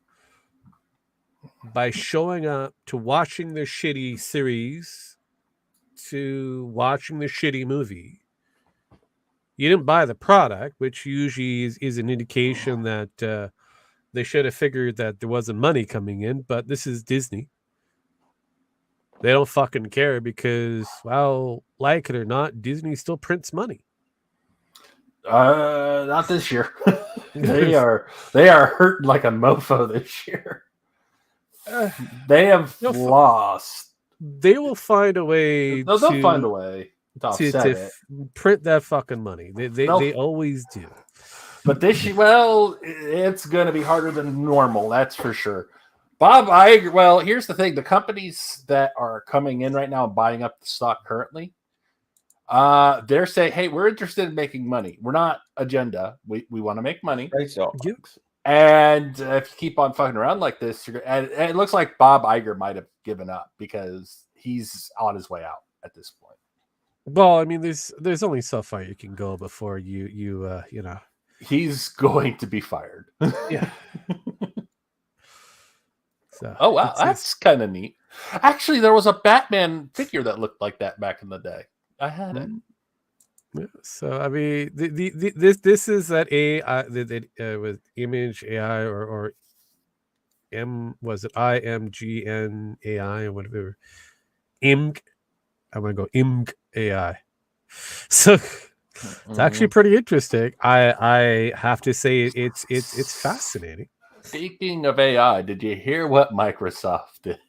by showing up to watching their shitty series, to watching the shitty movie. You didn't buy the product, which usually is an indication that they should have figured that there wasn't money coming in, but this is Disney. They don't fucking care because, well, like it or not, Disney still prints money. Not this year. They are hurting like a mofo this year. They have lost. They will find a way. They'll find a way to offset it. Print that fucking money. They always do. But this year, well, it's going to be harder than normal. That's for sure. Bob Iger. Well, here's the thing: the companies that are coming in right now and buying up the stock currently, they're saying, "Hey, we're interested in making money. We're not agenda. We want to make money." And if you keep on fucking around like this, and it looks like Bob Iger might have given up because he's on his way out at this point. Well, I mean, there's only so far you can go before you know. He's going to be fired. Yeah. So, oh wow, that's kind of neat. Actually, there was a Batman figure that looked like that back in the day. I had it. Yeah, so I mean, this is that AI with image AI or was it IMGN AI or whatever, IMG. I'm gonna go IMG AI. So it's actually pretty interesting. I have to say it's fascinating. Speaking of AI, did you hear what Microsoft did?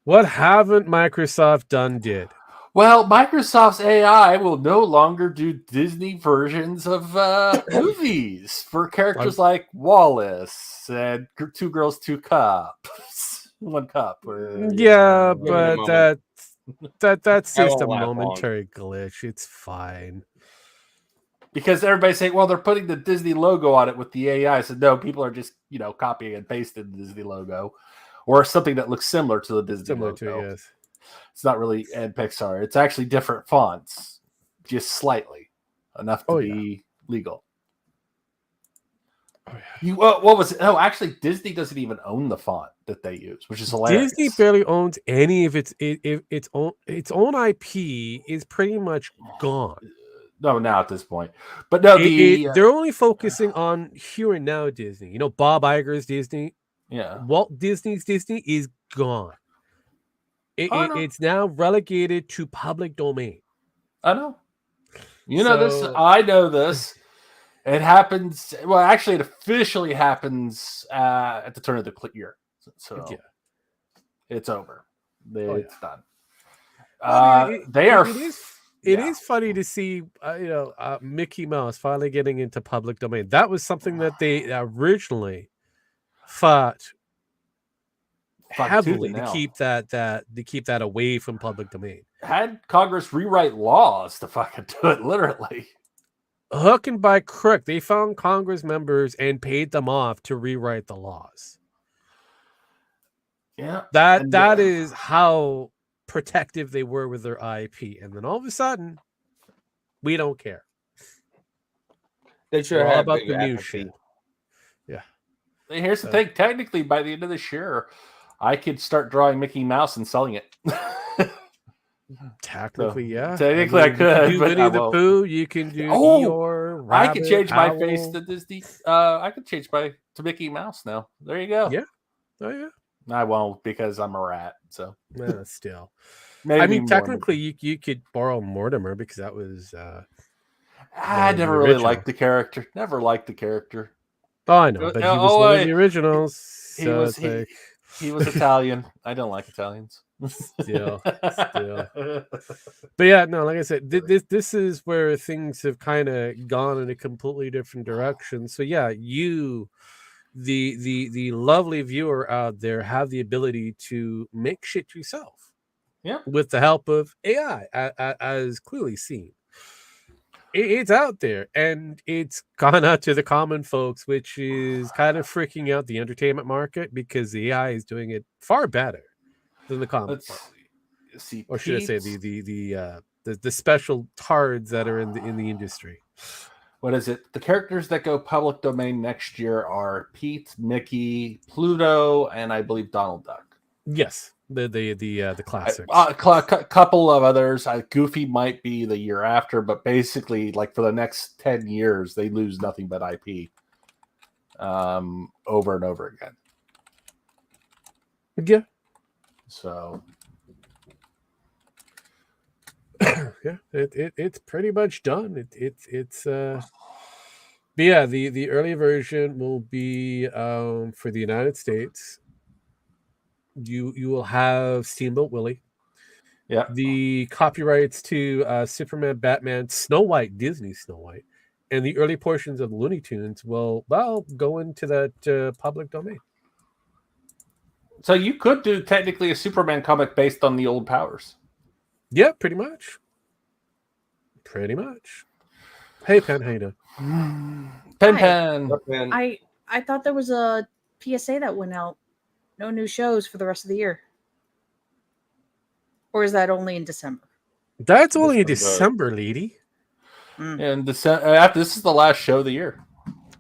What haven't Microsoft did? Well, Microsoft's AI will no longer do Disney versions of movies for characters like Wallace and Two Girls, Two Cups, One Cup. Yeah, but that's just a momentary glitch. It's fine. Because everybody's saying, well, they're putting the Disney logo on it with the AI. I said, no, people are just, copying and pasting the Disney logo or something that looks similar to the Disney logo. Yes. It's not really and Pixar. It's actually different fonts, just slightly enough to be legal. Oh, yeah. What was it? Oh, actually, Disney doesn't even own the font that they use, which is hilarious. Disney barely owns any of its own IP is pretty much gone. No, now at this point, but no, they're only focusing on here and now Disney. Bob Iger's Disney. Yeah, Walt Disney's Disney is gone. It's now relegated to public domain. I know. This. I know this. It happens. Well, actually, it officially happens at the turn of the year. So it's over. It's done. Well, they are. It is It is funny to see, Mickey Mouse finally getting into public domain. That was something that they originally fought heavily to keep that away from public domain. Had Congress rewrite laws to fucking do it, literally. Hook and by crook, they found Congress members and paid them off to rewrite the laws. Yeah, that is how protective they were with their IP, and then all of a sudden, we don't care. They should have about the new shit. Yeah. And here's the thing: technically, by the end of this year, I could start drawing Mickey Mouse and selling it. Technically, yeah. Technically, I could. You can do Winnie the Pooh. You can do Eeyore, Rabbit, I can change my Owl. face to Disney. I could change to Mickey Mouse now. There you go. Yeah. Oh yeah. I won't because I'm a rat. So still, maybe I mean, technically, you could borrow Mortimer because that was. I never really liked the character. Never liked the character. Oh, I know, but he was one of the originals. He was Italian. I don't like Italians. Still. But yeah, no, like I said, this is where things have kind of gone in a completely different direction. So yeah, you, the lovely viewer out there, have the ability to make shit yourself. Yeah, with the help of AI, as clearly seen. It's out there, and it's gone out to the common folks, which is kind of freaking out the entertainment market because the AI is doing it far better than the common folk. Or should I say the special tards that are in the industry. What is it? The characters that go public domain next year are Pete, Mickey, Pluto, and I believe Donald Duck. Yes. The classics. Couple of others. Goofy might be the year after, but basically, like for the next 10 years, they lose nothing but IP over and over again. Yeah. So, yeah, it's pretty much done. It's but yeah, the early version will be for the United States. You will have Steamboat Willie. Yeah. The copyrights to Superman, Batman, Snow White, Disney Snow White, and the early portions of Looney Tunes will go into that public domain. So you could do technically a Superman comic based on the old powers. Yeah, pretty much. Pretty much. Hey, Pen, how you doing? Pen. I thought there was a PSA that went out. No new shows for the rest of the year. Or is that only in December? That's only in December, lady. And December, this is the last show of the year.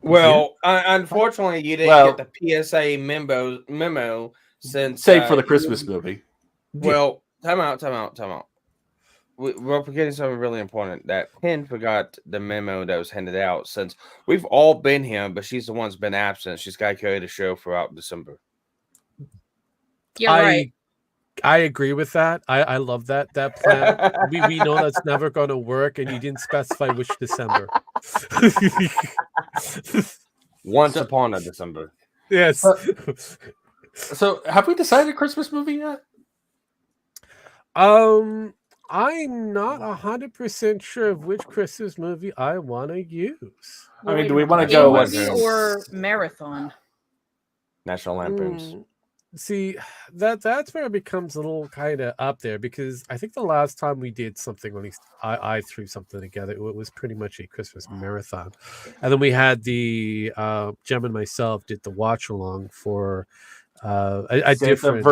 Well, unfortunately, you didn't get the PSA memo since... Save for the Christmas movie. Well, time out. We're forgetting something really important. That Penn forgot the memo that was handed out since we've all been here, but she's the one that's been absent. She's got to carry the show throughout December. You're right. I agree with that. I love that plan. we know that's never going to work, and you didn't specify which December. Once upon a December. Yes. So, have we decided a Christmas movie yet? I'm not 100% sure of which Christmas movie I want to use. I mean, do we want to go or marathon? National Lampoons. See, that's where it becomes a little kind of up there because I think the last time we did something, at least I threw something together, it was pretty much a Christmas marathon. And then we had the Jem and myself did the watch along for a different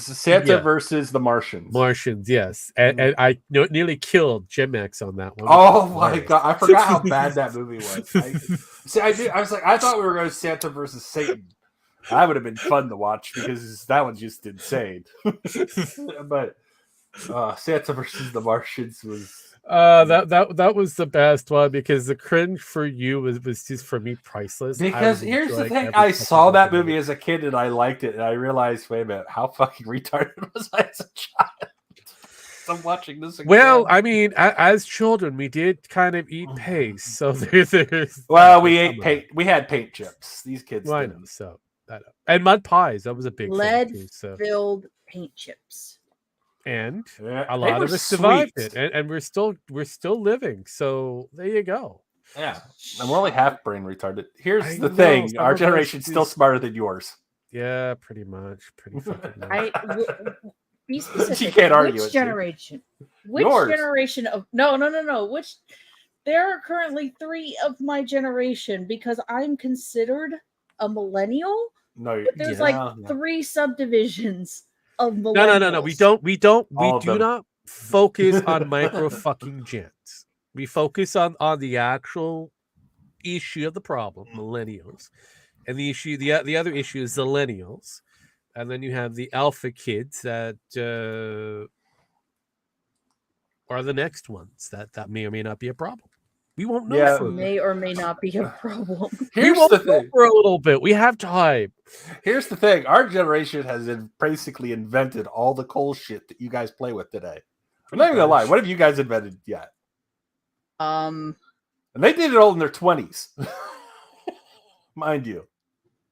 Santa versus the Martians. Martians, yes. And I nearly killed Jim X on that one. Oh my god, I forgot how bad that movie was. I was like, I thought we were going to Santa versus Satan. That would have been fun to watch because that one's just insane. But Santa versus the Martians was that was the best one because the cringe for you was just for me priceless. Because here's the thing, I saw that movie as a kid and I liked it, and I realized, wait a minute, how fucking retarded was I as a child? I'm watching this again. Well, I mean, as children, we did kind of eat paste, so there's. Well, we ate paint. We had paint chips. These kids. Well, I know, so and mud pies. That was a big lead-filled paint chips. And Yeah, a they lot were of us survived sweet. it, and we're still living. So there you go. Yeah, and we're only half brain retarded. Here's I the know, thing: some our of us generation's still just- smarter than yours. Yeah, pretty much, pretty fucking much. Be specific. You can't argue Which it, dude. generation? Which Yours. generation of no. Which there are currently 3 of my generation because I'm considered a millennial. No, But there's like 3 subdivisions of millennials. No. We All of do them. not focus on micro fucking gens. We focus on the actual issue of the problem, millennials, and the issue. The other issue is zillennials, and then you have the alpha kids that are the next ones that may or may not be a problem. We won't know Yeah. for May or may not be a problem. Here's won't the know thing. for a little bit. We have time. Here's the thing: our generation has basically invented all the cool shit that you guys play with today. I'm not even gonna lie. What have you guys invented yet? And they did it all in their 20s, mind you.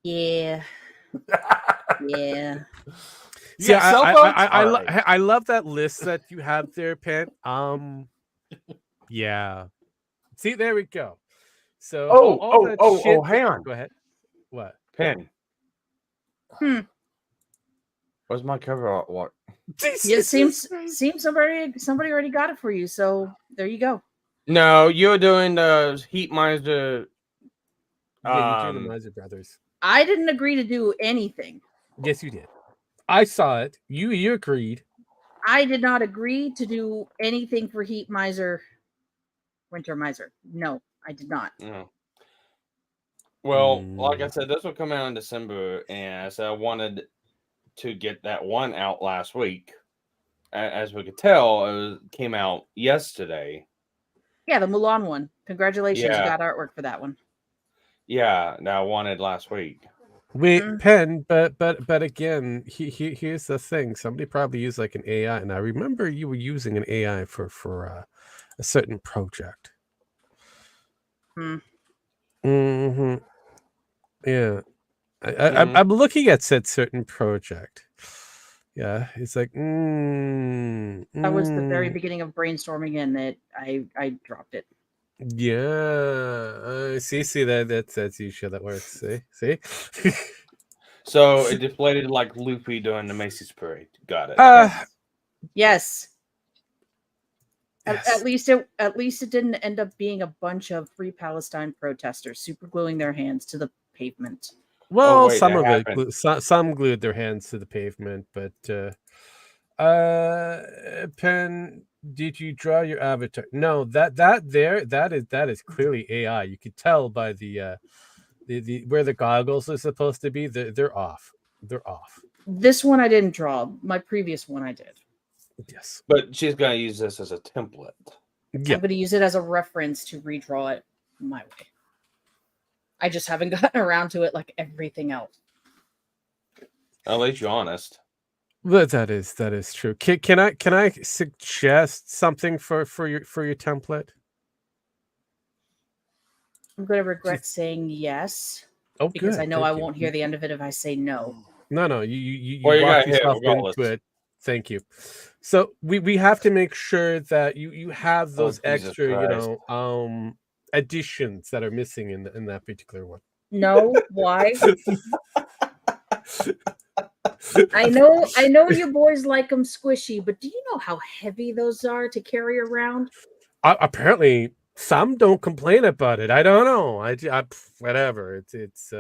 Yeah. Yeah. You See, got cell phones? All right. I love that list that you have there, Pen. Yeah. See, there we go. So, all that shit. hang on. Go ahead. What? Pen. Where's my cover art? What? Yeah, it seems somebody already got it for you. So there you go. No, you're doing the Heat Miser. Yeah, you're doing the Miser Brothers. I didn't agree to do anything. Yes, you did. I saw it. You agreed. I did not agree to do anything for Heat Miser, Winter Miser. No, I did not. No. Well, like I said, this will come out in December, and so I wanted to get that one out last week. As we could tell, came out yesterday. Yeah, the Mulan one. Congratulations, Yeah. you got artwork for that one. Yeah, that I wanted last week. Wait, Pen, but again, here's the thing. Somebody probably used like an AI, and I remember you were using an AI for a certain project. Mm-hmm. Yeah, I'm looking at said certain project. Yeah, it's like That was the very beginning of brainstorming, and that I dropped it. Yeah, see that's usually that works. See. So it deflated like Loopy during the Macy's parade. Got it. Yes. Yes. At least it didn't end up being a bunch of Free Palestine protesters super gluing their hands to the pavement. Well, wait, some that of happened. it, some glued their hands to the pavement, but Pen, did you draw your avatar? No, that is clearly AI. You could tell by the where the goggles are supposed to be. They're off. They're off. This one I didn't draw. My previous one I did. Yes. But she's going to use this as a template. Yeah. I'm going to use it as a reference to redraw it my way. I just haven't gotten around to it like everything else. At least you're honest. But that is true. Can I suggest something for your template? I'm going to regret saying yes. Oh, because good. I know Thank I you. won't hear the end of it if I say no. No, you Well, you walked got hit yourself regardless. into it. Thank you. So we have to make sure that you have those Jesus extra, Christ. additions that are missing in that particular one. No, why? I know you boys like them squishy, but do you know how heavy those are to carry around? Apparently, some don't complain about it. I don't know. I whatever. It's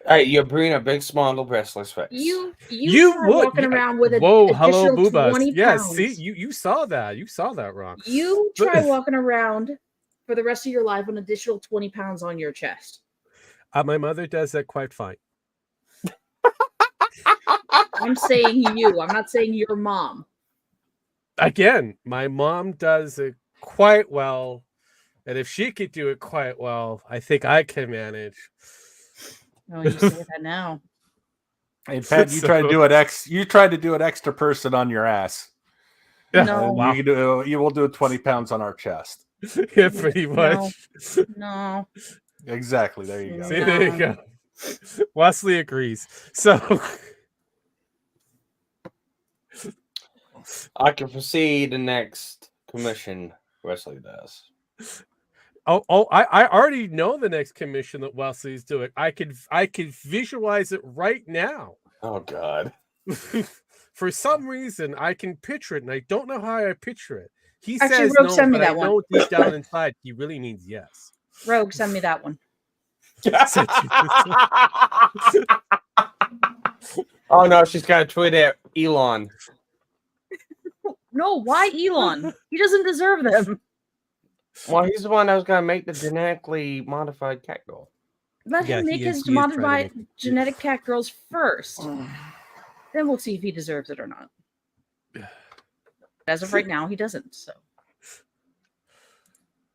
Hey, you're bringing a big smile to Presley's face. You would walking around with an hello, additional Boobas. 20 Yes, pounds. see, you saw that. You saw that wrong. You try walking around for the rest of your life with an additional 20 pounds on your chest. My mother does that quite fine. I'm saying you. I'm not saying your mom. Again, my mom does it quite well, and if she could do it quite well, I think I can manage. Oh, you say that now. Hey, Pat, you tried to do it You tried to do an extra person on your ass. No. Wow. You will do 20 pounds on our chest. Yeah, pretty much. No. Exactly. There you go. See, there you go. Wesley agrees. So I can foresee the next commission Wesley does. I already know the next commission that Wesley's doing. I could visualize it right now. Oh God. For some reason, I can picture it, and I don't know how I picture it. He Actually, says Rogue, no, send me but I that one. know deep down inside he really means yes. Rogue, send me that one. Oh no, she's got to tweet at Elon. No, why Elon? He doesn't deserve them. Well, he's the one that was going to make the genetically modified cat girl. Let him make his modified genetic cat girls first. Then we'll see if he deserves it or not. As of right now, he doesn't. So,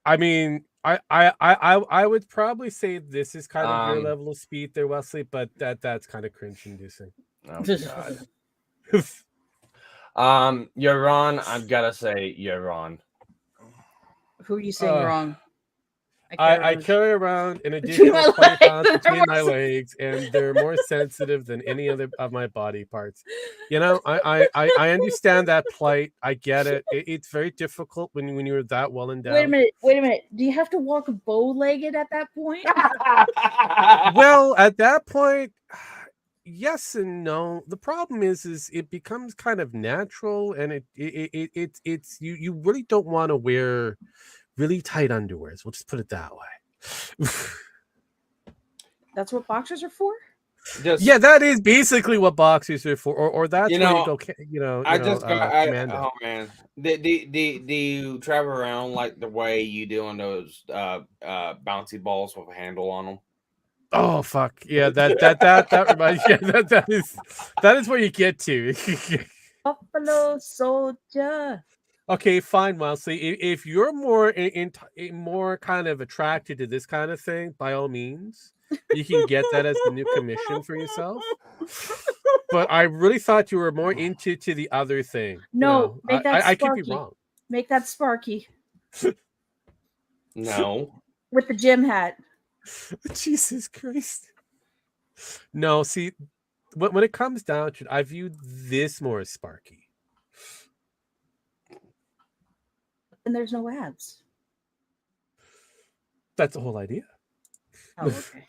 I mean, I would probably say this is kind of your level of speed there, Wesley, but that's kind of cringe-inducing. Oh God. You're wrong. I've got to say you're wrong. Who are you saying wrong? I carry around an additional 20 pounds between my legs, and they're more sensitive than any other of my body parts. You know, I understand that plight. I get it. It's very difficult when you're that well endowed. Wait a minute. Do you have to walk bow-legged at that point? Well, at that point, yes and no. The problem is it becomes kind of natural, and it's you really don't want to wear really tight underwears. We'll just put it that way. That's what boxers are for? Yeah, that is basically what boxers are for, or that's where you go. Oh man, do you travel around like the way you do on those bouncy balls with a handle on them? Oh fuck yeah! That reminds you. That is where you get to. Buffalo Soldier. Okay, fine, Wesley. If you're more more kind of attracted to this kind of thing, by all means, you can get that as the new commission for yourself. But I really thought you were more into the other thing. No, make that I Sparky. could be wrong. Make that Sparky. No. With the gym hat. Jesus Christ. No, see, when it comes down to it, I view this more as Sparky. And there's no abs. That's the whole idea. Oh, okay.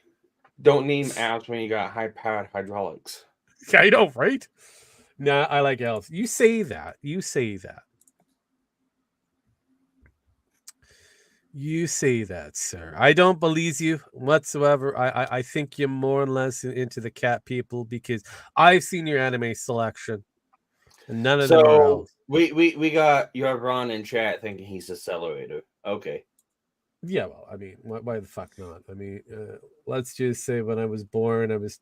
Don't need abs when you got high-powered hydraulics. I know, right? Nah, I like elves. You say that. You say that, sir. I don't believe you whatsoever. I think you're more or less into the cat people because I've seen your anime selection. And none of them are elves. We got your Ron in chat thinking he's a accelerator. Okay. Yeah, well, I mean, why the fuck not? I mean, let's just say when I was born, I was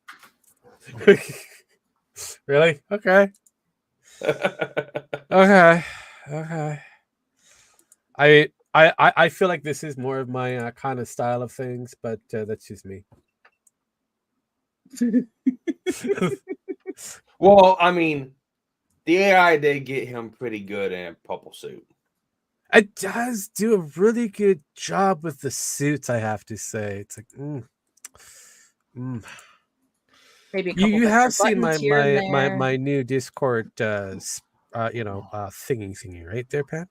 really okay. Okay. I feel like this is more of my kind of style of things, but that's just me. Well, I mean, the AI did get him pretty good in a purple suit. It does do a really good job with the suits, I have to say. It's like, Maybe you have seen my new Discord, thingy, right there, Pat?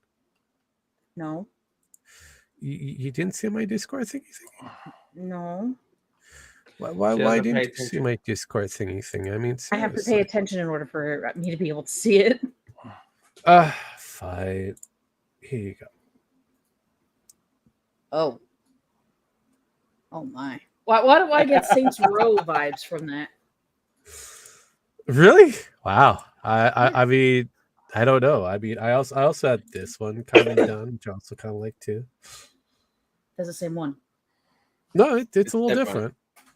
No. You didn't see my Discord thingy? No. Why didn't you see my Discord thingy? I mean, seriously. I have to pay attention in order for me to be able to see it. Fine. Here you go. Oh my. Why do I get Saints Row vibes from that? Really? Wow. I mean, I don't know. I mean, I also had this one kind of done, which I also kind of like too. That's the same one. No, it's a little different.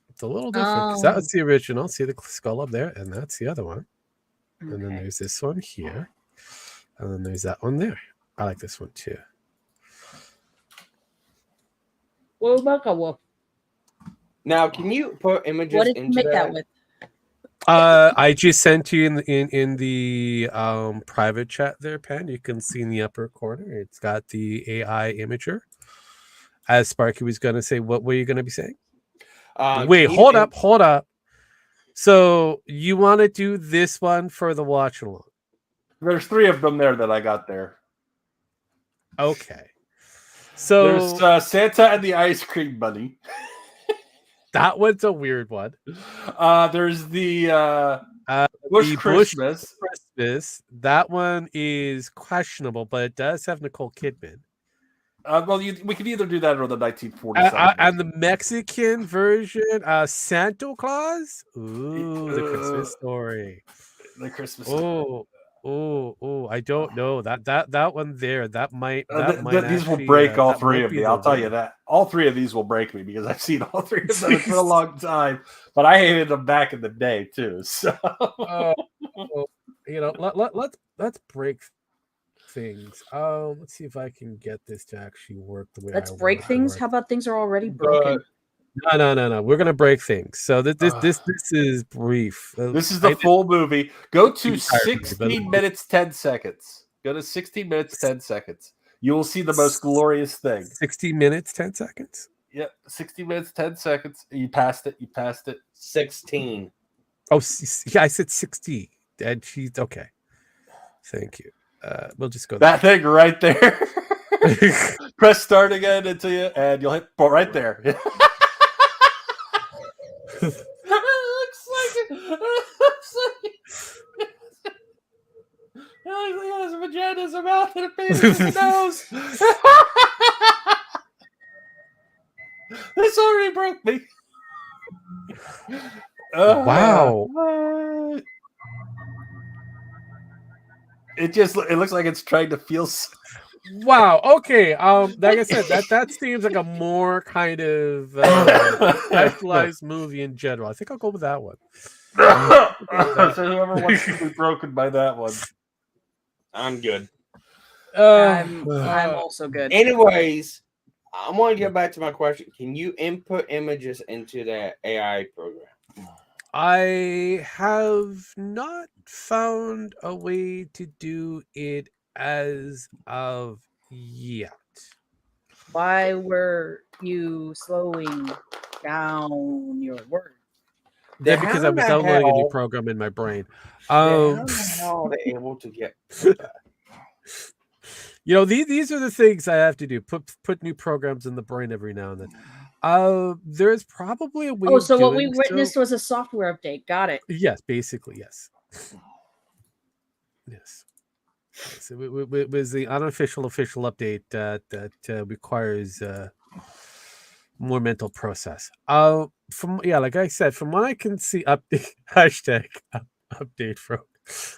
It's a little different because that was the original. See the skull up there, and that's the other one. Okay. And then there's this one here, and then there's that one there. I like this one too. Now, can you put images? What did you make that with? I just sent you in the private chat there, Pan. You can see in the upper corner. It's got the AI imager. As Sparky was going to say, what were you going to be saying? Wait, hold up. So you want to do this one for the watch along? There's 3 of them there that I got there. Okay. So there's Santa and the Ice Cream Bunny. that one's a weird one. There's the Bush the Christmas. Christmas. That one is questionable, but it does have Nicole Kidman. Well, we could either do that or the 1947. And the Mexican version, Santa Claus. Ooh, the Christmas story. The Christmas story. Oh! I don't know that one there. That might. These will break all 3 of me. I'll tell you that. All 3 of these will break me because I've seen all 3 of them. It's been a long time, but I hated them back in the day too. So, let's break things. Let's see if I can get this to actually work the way. Let's break things. How about things are already broken? No. We're gonna break things. So this is brief. This is the full movie. Go to 16 minutes 10 seconds. Go to 16 minutes 10 seconds. You will see the most glorious thing. 60 minutes 10 seconds. Yep, 60 minutes 10 seconds. You passed it. 16. Oh, yeah, I said 60. And she's okay. Thank you. We'll just go that thing right there. Press start again until and you'll hit right there. It looks like he has a vagina in his mouth and a penis in his nose. This already broke me. Wow. It looks like it's trying to feel. Wow. Okay. Like I said, that seems like a more kind of specialized movie in general. I think I'll go with that one. So whoever wants to be broken by that one, I'm good. I'm also good. Anyways, I want to get back to my question. Can you input images into that AI program? I have not found a way to do it as of yet. Why were you slowing down your words? Yeah, because I was downloading a new program in my brain. How the hell are they able to get these are the things I have to do. Put new programs in the brain every now and then. There's probably a way. Oh, so what we witnessed was a software update. Got it. Yes, basically, yes. Yes. So it was the unofficial official update that requires more mental process. Like I said, from what I can see, update hashtag update from.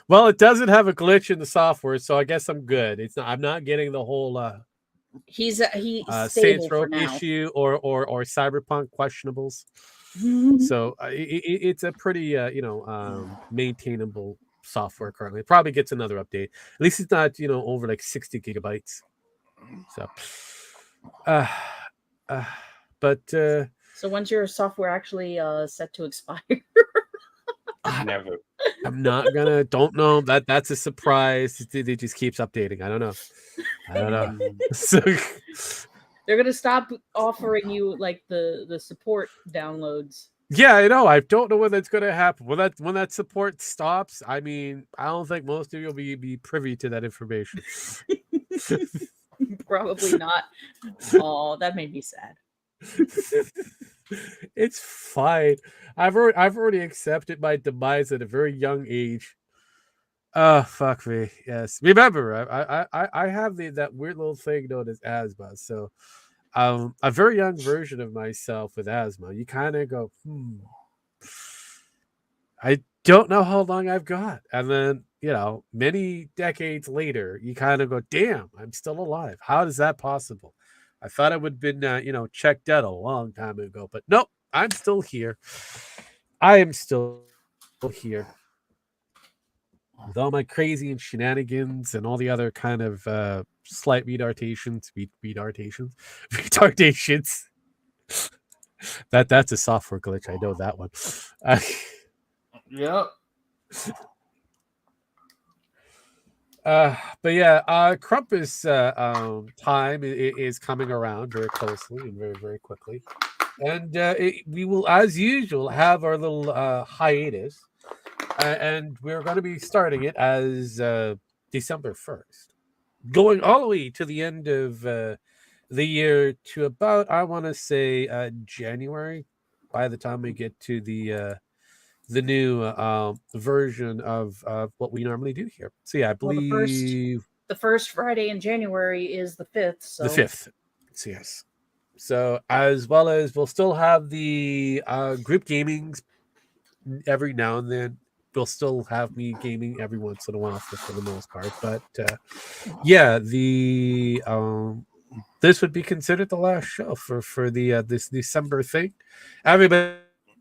Well, it doesn't have a glitch in the software, so I guess I'm good. It's not. I'm not getting the whole. He's Saints Row issue or Cyberpunk questionables. So it's a pretty maintainable software currently. It probably gets another update. At least it's not over like 60 gigabytes. So so when's your software actually set to expire? Never. I'm not gonna. Don't know. That's a surprise. It just keeps updating. I don't know. So they're gonna stop offering you like the support downloads. Yeah, I know. I don't know when that's gonna happen. When that support stops, I mean, I don't think most of you will be privy to that information. Probably not. Oh, that made me sad. It's fine. I've already accepted my demise at a very young age. Oh, fuck me. Yes. Remember, I have that weird little thing known as asthma. So a very young version of myself with asthma. You kind of go, I don't know how long I've got. And then, many decades later, you kind of go, damn, I'm still alive. How is that possible? I thought I would have been, checked out a long time ago. But nope, I'm still here. I am still here. With all my crazy and shenanigans and all the other kind of slight retardations. That's a software glitch. I know that one. Yep. But yeah, Krampus time is coming around very closely and very, very quickly. And we will, as usual, have our little hiatus. And we're going to be starting it as December 1st, going all the way to the end of the year to about, I want to say, January, by the time we get to the new version of what we normally do here. So yeah, I Well, believe the first Friday in January is the 5th. So the 5th. So yes. So as well as we'll still have the group gamings every now and then. We'll still have me gaming every once in a while for the most part. But yeah, the this would be considered the last show for the this December thing. Everybody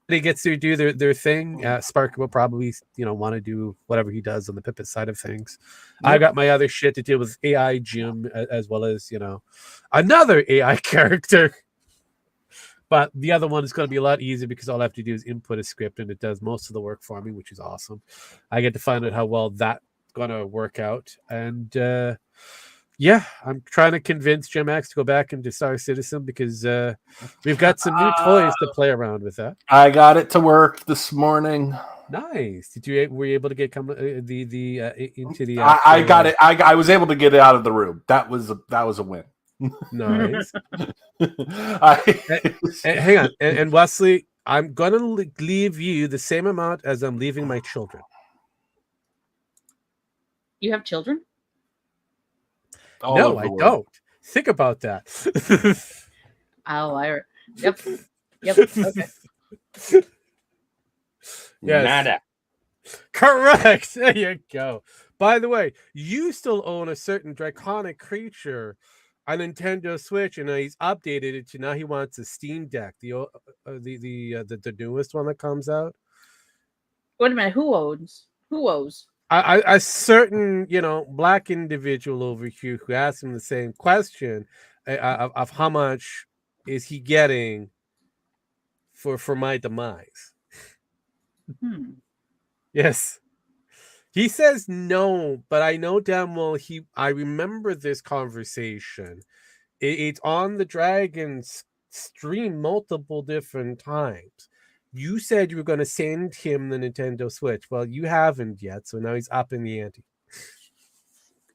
gets to do their thing. Spark will probably want to do whatever he does on the Pippa side of things. Yep. I got my other shit to deal with AI Jim, as well as another AI character. But the other one is going to be a lot easier because all I have to do is input a script and it does most of the work for me, which is awesome. I get to find out how well that's going to work out. And yeah, I'm trying to convince Jim X to go back into Star Citizen because we've got some new toys to play around with that. I got it to work this morning. Nice. Were you able to get into the? I got it. I was able to get it out of the room. That was a win. Nice. Hang on, and Wesley, I'm gonna leave you the same amount as I'm leaving my children. You have children? No, I don't. Think about that. Yep. Okay. Yes. Nada. Correct. There you go. By the way, you still own a certain draconic creature on Nintendo Switch, and he's updated it to now he wants a Steam Deck, the newest one that comes out. Wait a minute, who owes? A certain black individual over here who asked him the same question of how much is he getting for my demise. Yes. He says no, but I know damn well I remember this conversation. It's on the Dragon's stream multiple different times. You said you were going to send him the Nintendo Switch. Well, you haven't yet, so now he's up in the ante.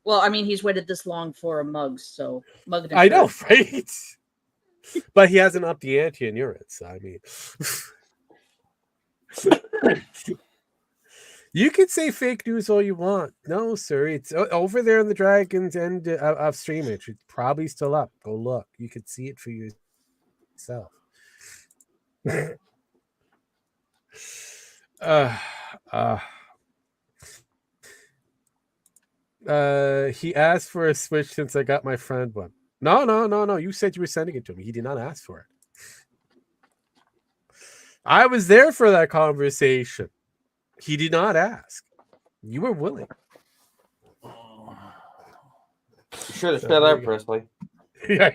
Well, I mean, he's waited this long for a mug, so mug. I know, right? But he hasn't upped the ante in yours. So, I mean... You can say fake news all you want. No, sir. It's over there in the Dragon's end of streamage. It's probably still up. Go look. You can see it for yourself. He asked for a Switch since I got my friend one. No. You said you were sending it to me. He did not ask for it. I was there for that conversation. He did not ask. You were willing. You should have shut up, Presley. Yeah,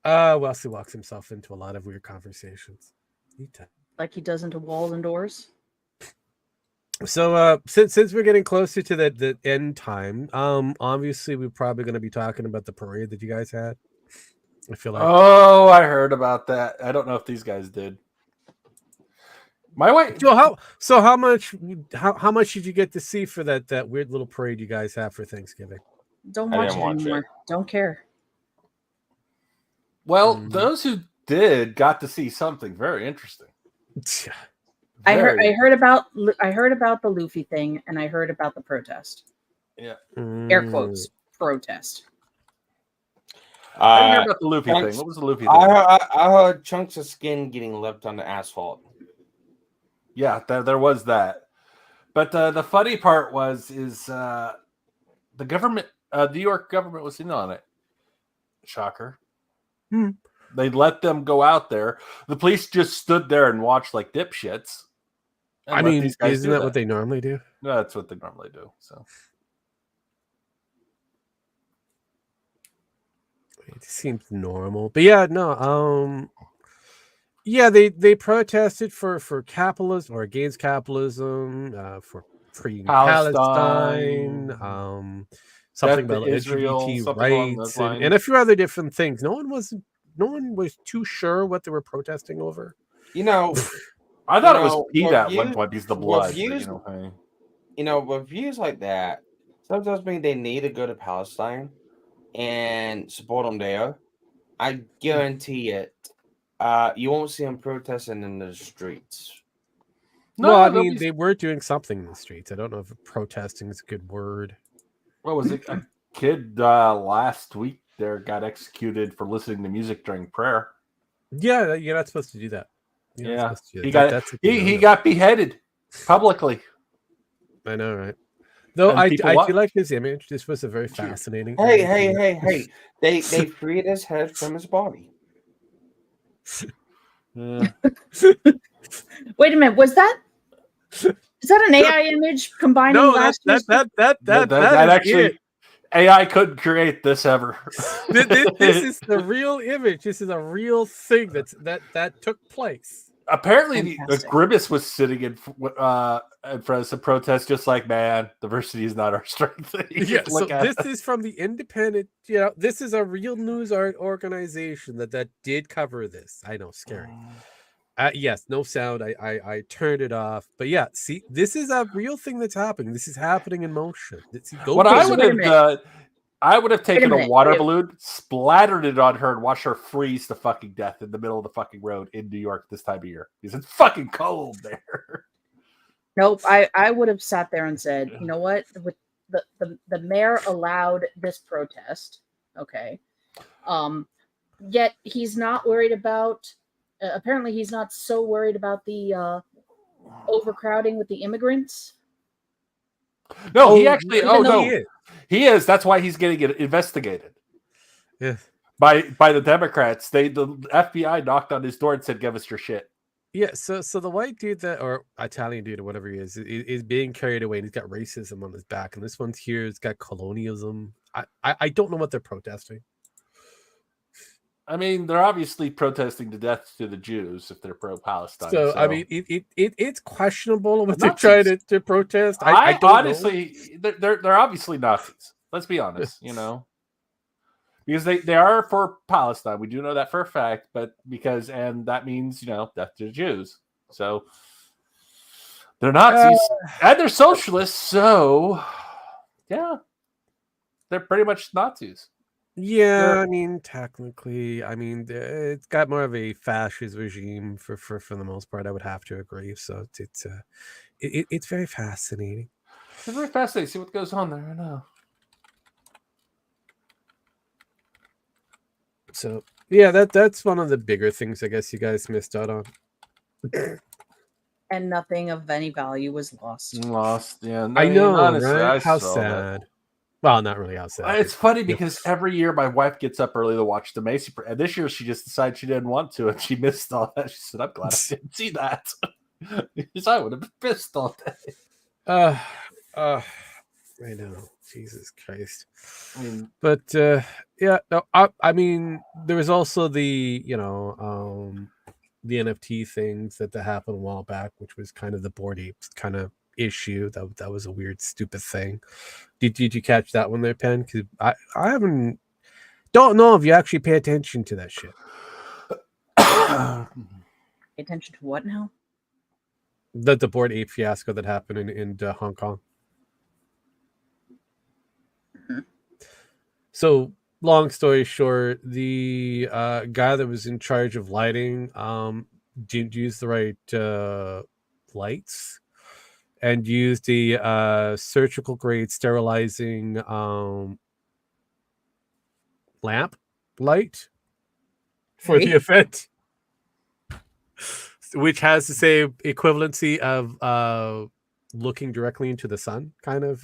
right. Wesley walks himself into a lot of weird conversations. Like he does into walls and doors. So since we're getting closer to the end time, obviously we're probably going to be talking about the parade that you guys had. I feel like. Oh, I heard about that. I don't know if these guys did. My way. So how much did you get to see for that weird little parade you guys have for Thanksgiving? Don't watch it anymore. Don't care. Well, those who did got to see something very interesting. I heard about the Luffy thing, and I heard about the protest. Yeah. Air quotes protest. I heard about the Luffy thing. What was the Luffy thing? I heard chunks of skin getting left on the asphalt. Yeah, there was that. But the funny part is the government, the New York government was in on it. Shocker. They let them go out there. The police just stood there and watched like dipshits. I mean, isn't that what they normally do? No, that's what they normally do. So it seems normal. But yeah, no, yeah, they protested for capitalism or against capitalism, for freeing Palestine, something about LGBT rights, and a few other different things. No one was too sure what they were protesting over. I thought it was PETA at one point because the blood. with views like that, sometimes mean they need to go to Palestine and support them there. I guarantee it. You won't see them protesting in the streets. Well, I they'll mean, be- they were doing something in the streets. I don't know if protesting is a good word. what was it? A kid last week there got executed for listening to music during prayer. Yeah, you're not supposed to do that. You're not Yeah, supposed to do he that. got That's a he no-no. got beheaded publicly. I know, right? Though And I people do watch. like his image. This was a very fascinating. Hey! They freed his head from his body. Yeah. Wait a minute. Was that? Is that an AI image combining No, last year's? that that is actually it. AI couldn't create this ever. This is the real image. This is a real thing that took place. Apparently the Fantastic. Grimace was sitting in front of some protest, just like, man, diversity is not our strength. You Yeah, just so look at this it. is from the Independent. This is a real news art organization that did cover this. I know, scary. Yes, no sound. I turned it off. But yeah, see, this is a real thing that's happening. This is happening in motion. What Okay, I so would wait a have minute. done, I would have taken a minute, water wait a- balloon, splattered it on her, and watched her freeze to fucking death in the middle of the fucking road in New York this time of year. Because it's fucking cold there. Nope. I would have sat there and said, you know what? With the mayor allowed this protest. Okay. Yet he's not worried about. Apparently, he's not so worried about the overcrowding with the immigrants. No, he actually. even Oh though no, he is. That's why he's getting it investigated Yeah. by the Democrats. The FBI knocked on his door and said, "Give us your shit." Yeah, so the white dude or Italian dude or whatever he is being carried away, and he's got racism on his back, and this one's here, it's got colonialism. I don't know what they're protesting. I mean, they're obviously protesting the death to the Jews if they're pro-Palestine. So I mean, it's questionable what they're Nazis. trying to protest. I don't honestly, they're obviously Nazis. Let's be honest, because they are for Palestine. We do know that for a fact, but and that means death to the Jews. So they're Nazis and they're socialists. So yeah, they're pretty much Nazis. Yeah, I mean, technically, it's got more of a fascist regime for the most part. I would have to agree. So it's very fascinating. It's very fascinating. See what goes on there. I know. So yeah, that's one of the bigger things I guess you guys missed out on. And nothing of any value was lost. Lost. Yeah, I know, honestly, right? I How saw sad. that. Well, not really how sad. It's funny because every year my wife gets up early to watch the Macy, and this year she just decided she didn't want to, and she missed all that. She said, "I'm glad I didn't see that, because I would have been pissed all day." I know, Jesus Christ. I mean, But yeah, no, I mean, there was also the the NFT things that happened a while back, which was kind of the Bored Apes kind of issue. That was a weird, stupid thing. Did you catch that one there, Pen? Because I don't know if you actually pay attention to that shit. Pay attention to what now? The Bored Ape fiasco that happened in Hong Kong. Mm-hmm. So, long story short, the guy that was in charge of lighting didn't use the right lights and used the surgical grade sterilizing lamp light for the event, which has the same equivalency of looking directly into the sun kind of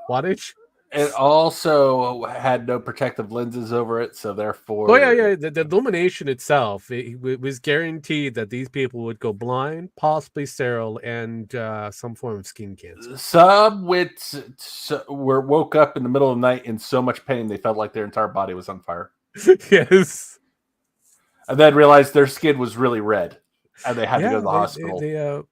wattage. it also had no protective lenses over it, so therefore, Oh yeah. The illumination itself, it was guaranteed that these people would go blind, possibly sterile, and some form of skin cancer. Some woke up in the middle of the night in so much pain they felt like their entire body was on fire. Yes, and then realized their skin was really red, and they had to go to the hospital.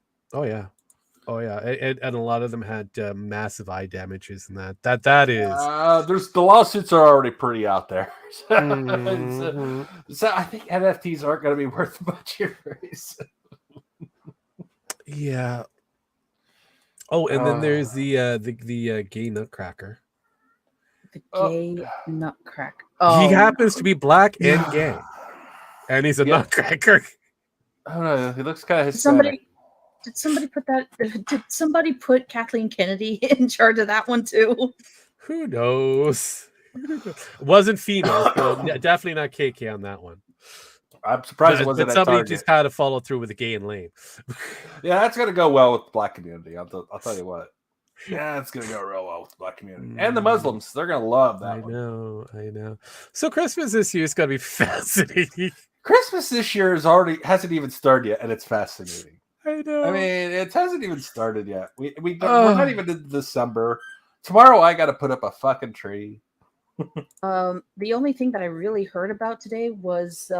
Oh yeah, and a lot of them had massive eye damages, and that is. There's the lawsuits are already pretty out there. Mm-hmm. So I think NFTs aren't going to be worth much here very soon. Yeah, Oh, and then there's the gay nutcracker. The gay nutcracker. He Oh, happens to be black and gay, and he's a nutcracker. I don't know. He looks kind of Hispanic. Did somebody put that? Did somebody put Kathleen Kennedy in charge of that one too? Who knows? It wasn't females, but definitely not KK on that one. I'm surprised it wasn't but at somebody Target. just had to follow through with the gay and lame. Yeah, that's gonna go well with the black community. I'll tell you what. Yeah, it's gonna go real well with the black community and the Muslims. They're gonna love that. I know. So Christmas this year is gonna be fascinating. Christmas this year hasn't even started yet, and it's fascinating. I know. I mean, it hasn't even started yet. We're not even in December. Tomorrow, I got to put up a fucking tree. The only thing that I really heard about today was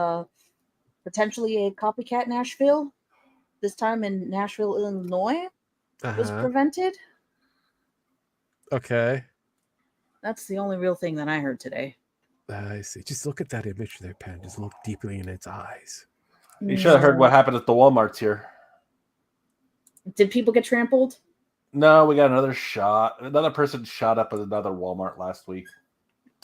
potentially a copycat Nashville. This time in Nashville, Illinois, was prevented. Okay. That's the only real thing that I heard today. I see. Just look at that image there, Pen. Just look deeply in its eyes. You should have heard what happened at the Walmarts here. Did people get trampled? No, we got another shot. Another person shot up at another Walmart last week.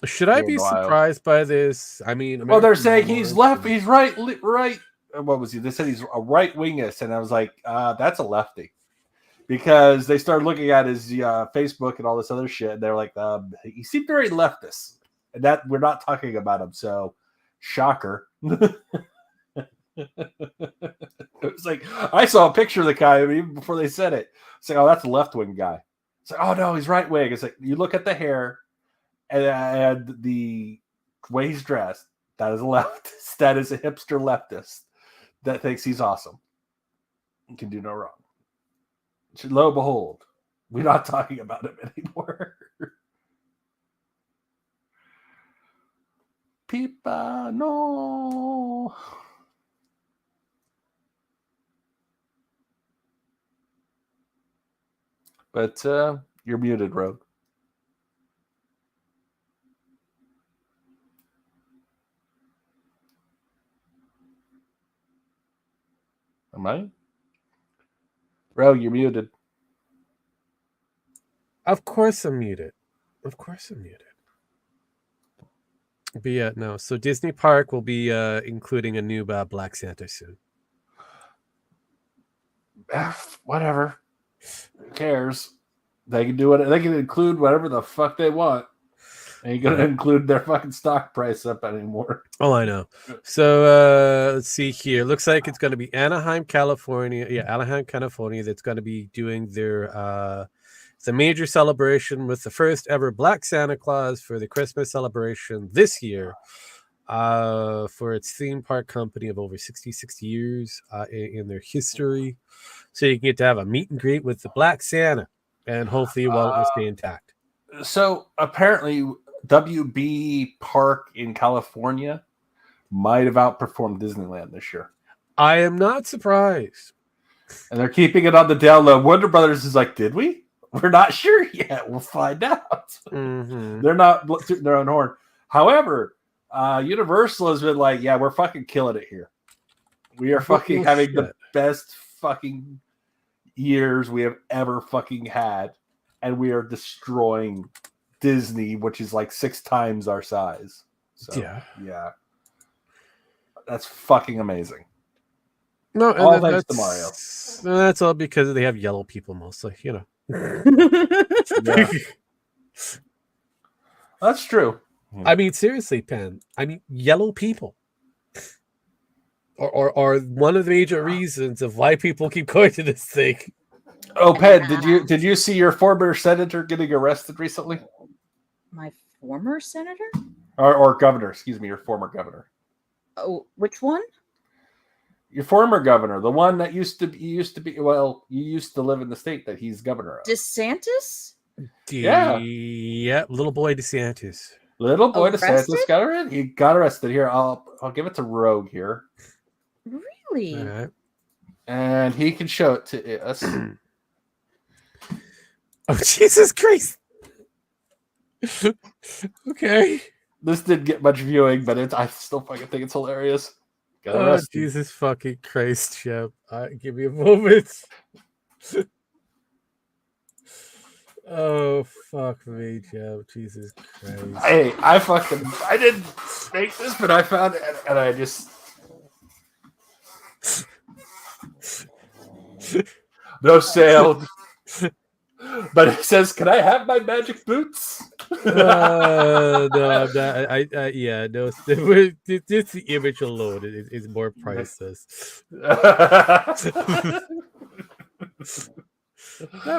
Should I be surprised by this? I mean, well, they're saying he's left. He's right. What was he? They said he's a right wingist, and I was like, that's a lefty, because they started looking at his Facebook and all this other shit, and they're like, he seemed very leftist, and that we're not talking about him. So, shocker. It was like I saw a picture of the guy even before they said it. It's like, oh, that's a left-wing guy. It's like, oh no, he's right-wing. It's like you look at the hair and the way he's dressed. That is a leftist. That is a hipster leftist that thinks he's awesome. He can do no wrong. Lo and behold, we're not talking about him anymore. Pippa, no. But you're muted, Rogue. Am I? Rogue, you're muted. Of course I'm muted. But yeah, no. So Disney Park will be including a new Black Santa soon. Whatever. Who cares? They can do it. They can include whatever the fuck they want. Ain't gonna include their fucking stock price up anymore. Oh, I know. So let's see here. Looks like it's gonna be Anaheim, California. Yeah, Anaheim, California. That's gonna be doing their it's a major celebration with the first ever Black Santa Claus for the Christmas celebration this year. For its theme park company of over 66 years in their history. So you can get to have a meet and greet with the Black Santa, and hopefully wallet will stay intact. So apparently WB Park in California might have outperformed Disneyland this year. I am not surprised. And they're keeping it on the down low. Warner Brothers is like, did we? We're not sure yet. We'll find out. Mm-hmm. They're not tooting their own horn. However, Universal has been like, yeah, we're fucking killing it here. We are fucking having the best fucking years we have ever fucking had. And we are destroying Disney, which is like 6 times our size. So, yeah. That's fucking amazing. No, all thanks to Mario. That's all because they have yellow people mostly, you know. Yeah. That's true. I mean, seriously, Pen. I mean, yellow people are one of the major reasons of why people keep going to this thing. Oh, Pen, did you see your former senator getting arrested recently? My former senator? Or governor, excuse me, your former governor. Oh, which one? Your former governor, the one that used to be. Well, you used to live in the state that he's governor of. DeSantis? Yeah, little boy DeSantis. Little boy DeSantis got arrested. He got arrested. Here, I'll give it to Rogue here. Really? All right. And he can show it to us. Oh, Jesus Christ! Okay. This didn't get much viewing, but I still fucking think it's hilarious. Oh, Jesus fucking Christ, Shep. Give me a moment. Oh fuck me, Joe! Jesus Christ! Hey, I didn't make this, but I found it, and I just no sound. But it says, "Can I have my magic boots?" No, I'm not. Yeah, no. Just the image alone is more priceless. Not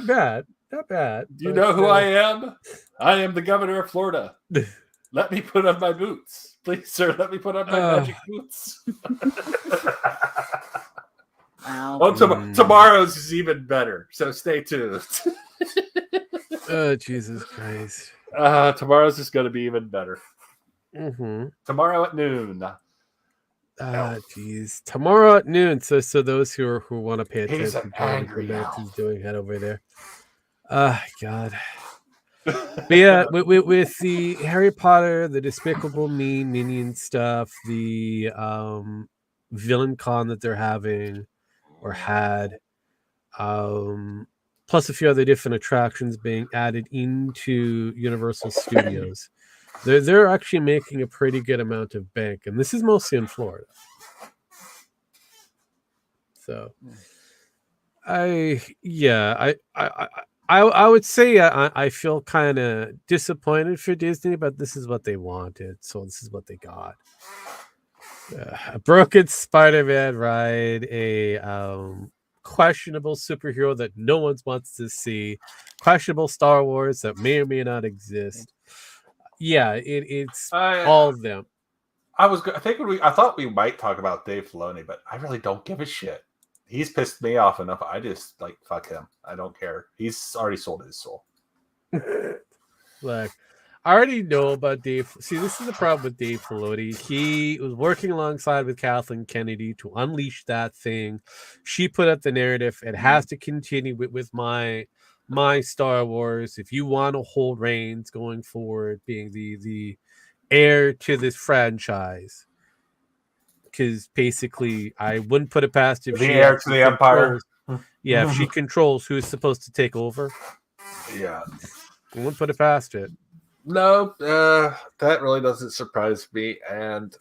bad. Not bad. Do you know who I am? I am the governor of Florida. Let me put on my boots. Please, sir, let me put on my magic boots. Wow. Oh, tomorrow's is even better, so stay tuned. Oh, Jesus Christ. Tomorrow's is going to be even better. Mm-hmm. Tomorrow at noon. Jeez. Tomorrow at noon. So those who want to pay He's attention an to angry what owl. he's doing, head over there. God. But yeah, with the Harry Potter, the Despicable Me Minion stuff, the Villain Con that they're having or had, plus a few other different attractions being added into Universal Studios. They're actually making a pretty good amount of bank, and this is mostly in Florida. So, I would say I feel kind of disappointed for Disney, but this is what they wanted, so this is what they got. A broken Spider-Man ride, a questionable superhero that no one wants to see, questionable Star Wars that may or may not exist. Yeah, it's all of them. I thought we might talk about Dave Filoni, but I really don't give a shit. He's pissed me off enough. I just fuck him. I don't care. He's already sold his soul. Like, I already know about Dave. See, this is the problem with Dave Filoni. He was working alongside with Kathleen Kennedy to unleash that thing. She put up the narrative. It has to continue with my Star Wars. If you want to hold reins going forward, being the heir to this franchise, because basically I wouldn't put it past if The she heir to the Empire. Yeah, if she controls who's supposed to take over. Yeah, I wouldn't put it past it. No, that really doesn't surprise me. And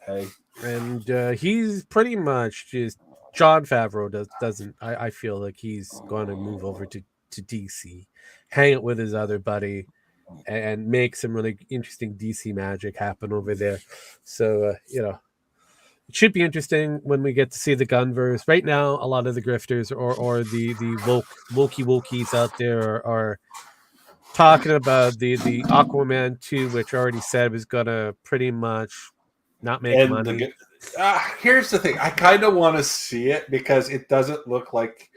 hey, and he's pretty much just Jon Favreau doesn't. I feel like he's going to move over to DC, hang out with his other buddy, and make some really interesting DC magic happen over there. So it should be interesting when we get to see the Gunverse. Right now, a lot of the grifters or the wokies out there are talking about the Aquaman 2, which I already said was gonna pretty much not make money. Here's the thing: I kind of want to see it because it doesn't look like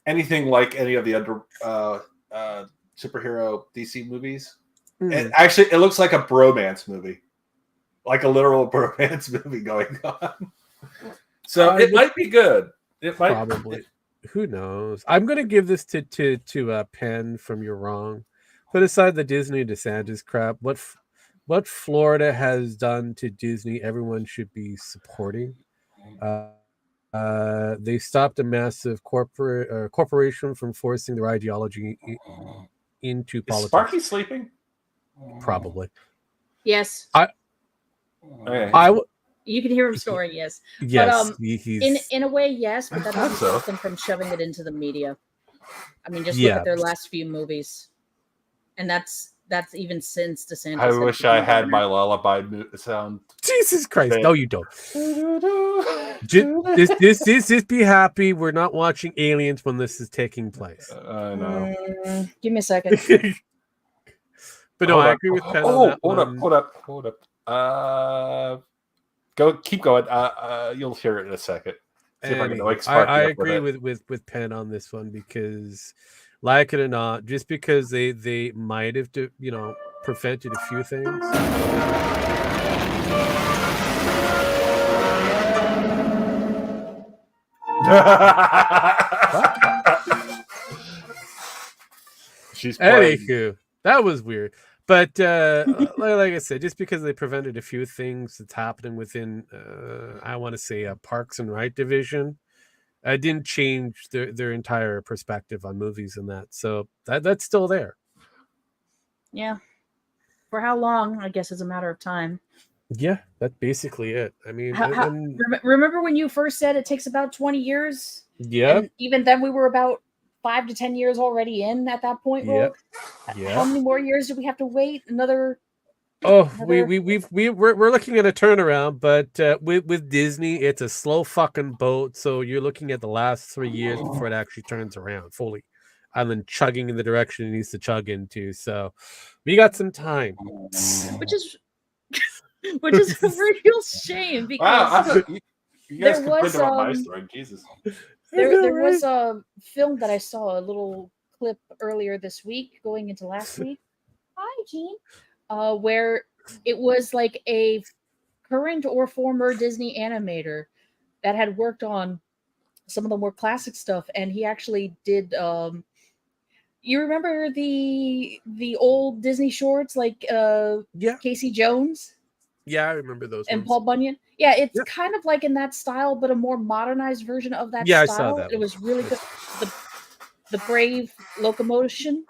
anything like any of the other superhero DC movies. And actually, it looks like a bromance movie, like a literal bromance movie going on. So it might be good. It might probably. Who knows? I'm gonna give this to Penn from You're Wrong. Put aside the Disney DeSantis crap. What Florida has done to Disney, everyone should be supporting. They stopped a massive corporation from forcing their ideology into politics. Is Sparky sleeping? Probably. Yes. You can hear him snoring. Yes. Yes. But, in a way, yes, but that doesn't stop them from shoving it into the media. I mean, just look at their last few movies, and that's even since DeSantis. I wish I had my lullaby sound. Jesus Christ! No, you don't. Just be happy. We're not watching Aliens when this is taking place. I know. Give me a second. But no, I agree with Penn on that one. Hold up. Keep going. You'll hear it in a second. See if I can wake Sparky I up agree with Penn on this one because, like it or not, just because they might have prevented a few things. She's playing. Anywho, that was weird. But like I said, just because they prevented a few things that's happening within, I want to say, Parks and Ride division, I didn't change their entire perspective on movies and that. So that's still there. Yeah. For how long? I guess it's a matter of time. Yeah, that's basically it. I mean, Remember when you first said it takes about 20 years? yeah, And even then, we were about 5 to 10 years already in at that point. yeah, Rogue? How many more years do we have to wait? Another. Oh, we're looking at a turnaround, but with Disney, it's a slow fucking boat. So you're looking at the last 3 years before it actually turns around fully, and then chugging in the direction it needs to chug into. So we got some time, which is a real shame because you guys complained about my story. Jesus, there was a film that I saw a little clip earlier this week, going into last week. Hi, Gene. Where it was like a current or former Disney animator that had worked on some of the more classic stuff, and he actually did. You remember the old Disney shorts like Casey Jones? Yeah, I remember those. And ones. Paul Bunyan. Yeah, it's kind of like in that style, but a more modernized version of that style. I saw that. It was really good. The Brave Locomotion.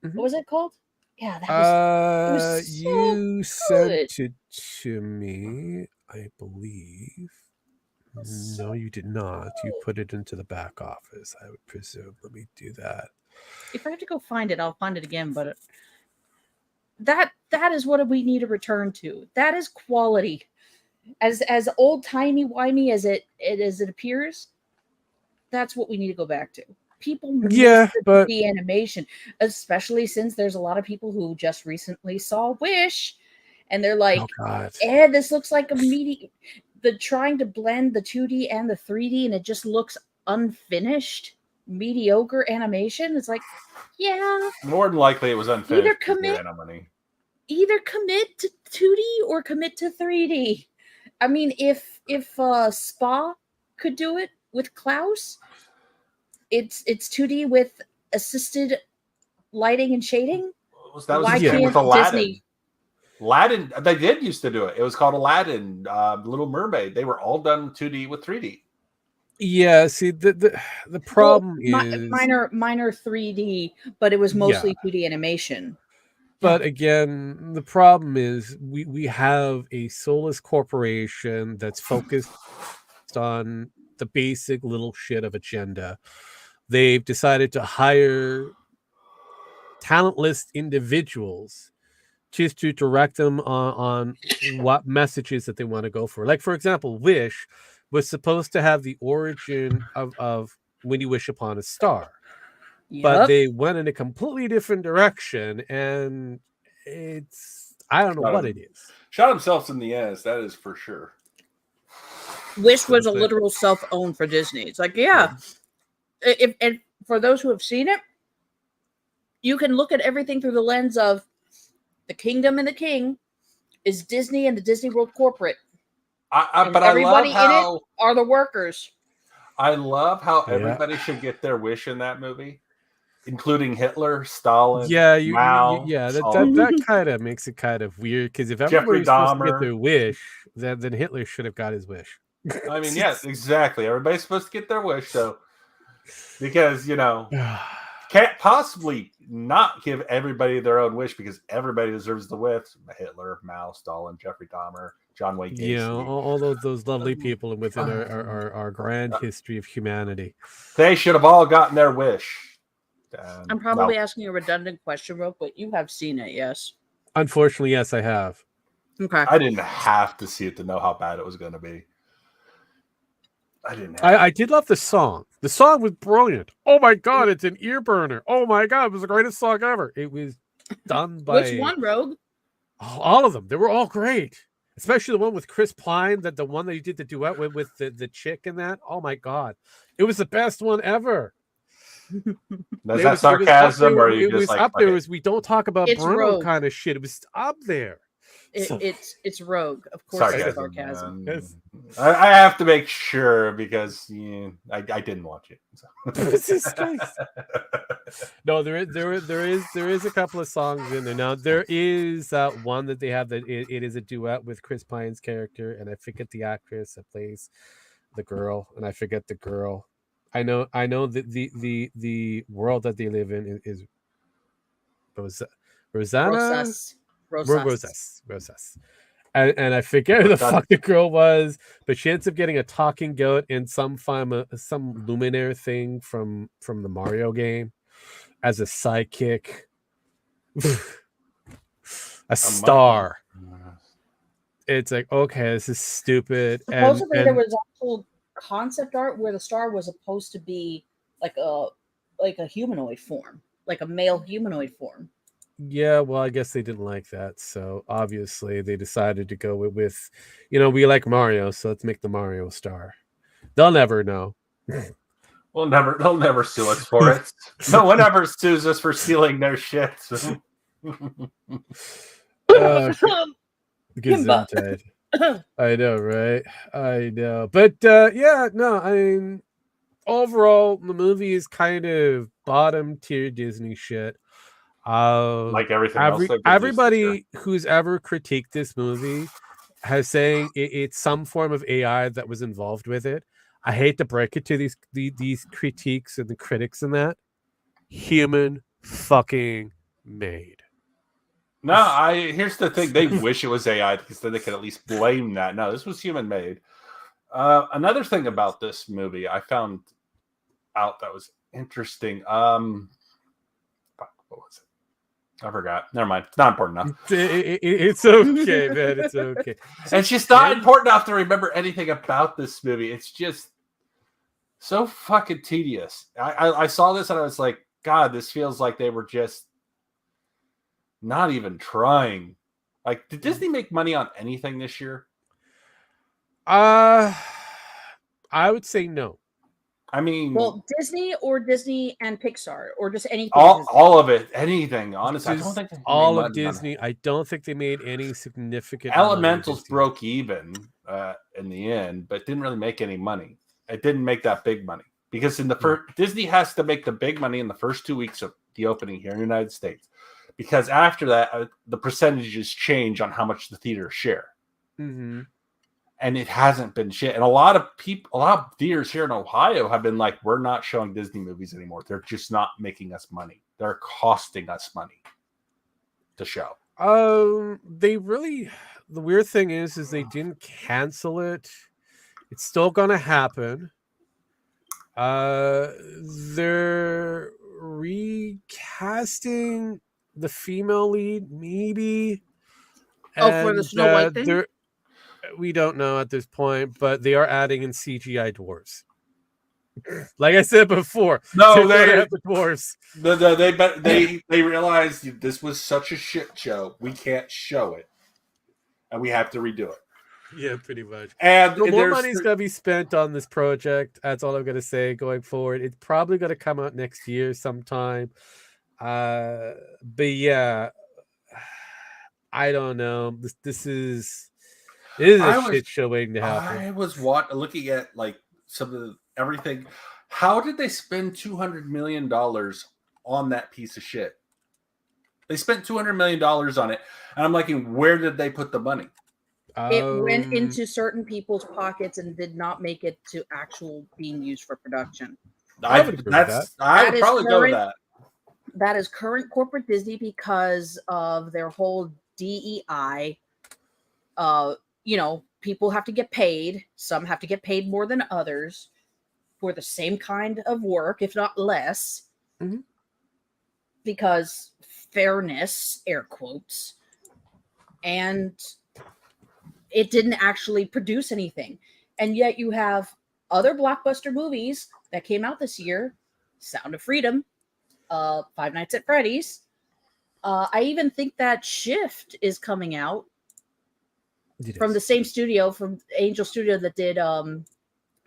Mm-hmm. What was it called? Yeah, that was. So you good. sent it to me, I believe. No, you did not. You put it into the back office, I would presume. Let me do that. If I have to go find it, I'll find it again. But that is what we need to return to. That is quality. As old timey wimey as it appears, that's what we need to go back to. People miss the animation, especially since there's a lot of people who just recently saw Wish, and they're like, this looks like a meaty. The trying to blend the 2D and the 3D, and it just looks unfinished, mediocre animation. It's like, yeah, more than likely it was unfinished. Either commit to 2D or commit to 3D. I mean, if Spa could do it with Klaus, it's 2D with assisted lighting and shading. That was with Aladdin. Disney? Aladdin, they did used to do it. It was called Aladdin, Little Mermaid. They were all done 2D with 3D. Yeah, see the problem is minor 3D, but it was mostly 2D animation. But again, the problem is we have a soulless corporation that's focused on the basic little shit of agenda. They've decided to hire talentless individuals just to direct them on what messages that they want to go for. Like, for example, Wish was supposed to have the origin of When You Wish Upon a Star. But they went in a completely different direction, and I don't know what it is. Shot themselves in the ass, that is for sure. Wish was a literal self-own for Disney. It's like, and for those who have seen it, you can look at everything through the lens of the kingdom and the king is Disney and the Disney World corporate. But everybody I love how, in it are the workers. I love how everybody should get their wish in that movie, including Hitler, Stalin, Mao. That kind of makes it kind of weird, because if everybody's supposed to get their wish, then Hitler should have got his wish. I mean, yes, exactly. Everybody's supposed to get their wish, so because can't possibly not give everybody their own wish, because everybody deserves the wish. Hitler, Mao, Stalin, Jeffrey Dahmer, John Wayne Gacy. Yeah, all those lovely people within our grand history of humanity. They should have all gotten their wish. I'm probably asking a redundant question, Rope, but you have seen it, yes? Unfortunately, yes, I have. Okay. I didn't have to see it to know how bad it was going to be. I did love the song. The song was brilliant. Oh my god, it's an ear burner. Oh my god, it was the greatest song ever. It was done by which one, Rogue? All of them. They were all great. Especially the one with Chris Pine, the one that you did the duet with the chick in that. Oh my god. It was the best one ever. Is that sarcasm, or you just like up there? We don't talk about Bruno kind of shit. It was up there. It's Rogue, of course. It's sarcasm. I have to make sure, because I didn't watch it. So. No, there is a couple of songs in there. Now there is one that they have that it is a duet with Chris Pine's character, and I forget the actress that plays the girl, and I forget the girl. I know that the world that they live in is Rosanna. Rosas. And I forget who the fuck the girl was, but she ends up getting a talking goat in some Luminaire thing from the Mario game as a sidekick. A star. It's like, okay, this is stupid. Supposedly there was also concept art where the star was supposed to be like a humanoid form, like a male humanoid form. Yeah, well, I guess they didn't like that, so obviously they decided to go with we like Mario, so let's make the Mario star. They'll never know. They'll never sue us for it. No one ever sues us for stealing their shit. Gesundheit. I know, right? I know, but yeah, no, I mean, overall, the movie is kind of bottom tier Disney shit. Like everything else. Everybody who's ever critiqued this movie has saying it's some form of AI that was involved with it. I hate to break it to these critiques and the critics and that. Human fucking made. No, here's the thing. They wish it was AI because then they could at least blame that. No, this was human made. Another thing about this movie I found out that was interesting. What was it? I forgot. Never mind. It's not important enough. It's okay, man. It's okay. It's just not important enough to remember anything about this movie. It's just so fucking tedious. I saw this and I was like, God, this feels like they were just not even trying. Like, did Disney make money on anything this year? I would say no. I mean, well, Disney and Pixar, or just anything. All of it, anything. Honestly, I don't think all of Disney. I don't think they made any significant. Elementals broke even in the end, but didn't really make any money. It didn't make that big money because in the first, Disney has to make the big money in the first 2 weeks of the opening here in the United States, because after that, the percentages change on how much the theaters share. Mm-hmm. And it hasn't been shit. And a lot of theaters here in Ohio have been like, we're not showing Disney movies anymore. They're just not making us money. They're costing us money to show. The weird thing is they didn't cancel it. It's still gonna happen. They're recasting the female lead, maybe. For the Snow White thing? We don't know at this point, but they are adding in CGI dwarves. Like I said before, no, they have the dwarves. They realized this was such a shit show. We can't show it, and we have to redo it. Yeah, pretty much. And more money's gonna be spent on this project. That's all I'm gonna say going forward. It's probably gonna come out next year sometime. But yeah, I don't know. This is a shit show waiting to happen. I was looking at like some of everything. How did they spend $200 million on that piece of shit? They spent $200 million on it, and I'm like, where did they put the money? It went into certain people's pockets and did not make it to actual being used for production. I would probably go with that. That is current corporate Disney because of their whole DEI. People have to get paid. Some have to get paid more than others for the same kind of work, if not less. Mm-hmm. Because fairness, air quotes. And it didn't actually produce anything. And yet you have other blockbuster movies that came out this year. Sound of Freedom, Five Nights at Freddy's. I even think that Shift is coming out from the same studio, from Angel Studio that did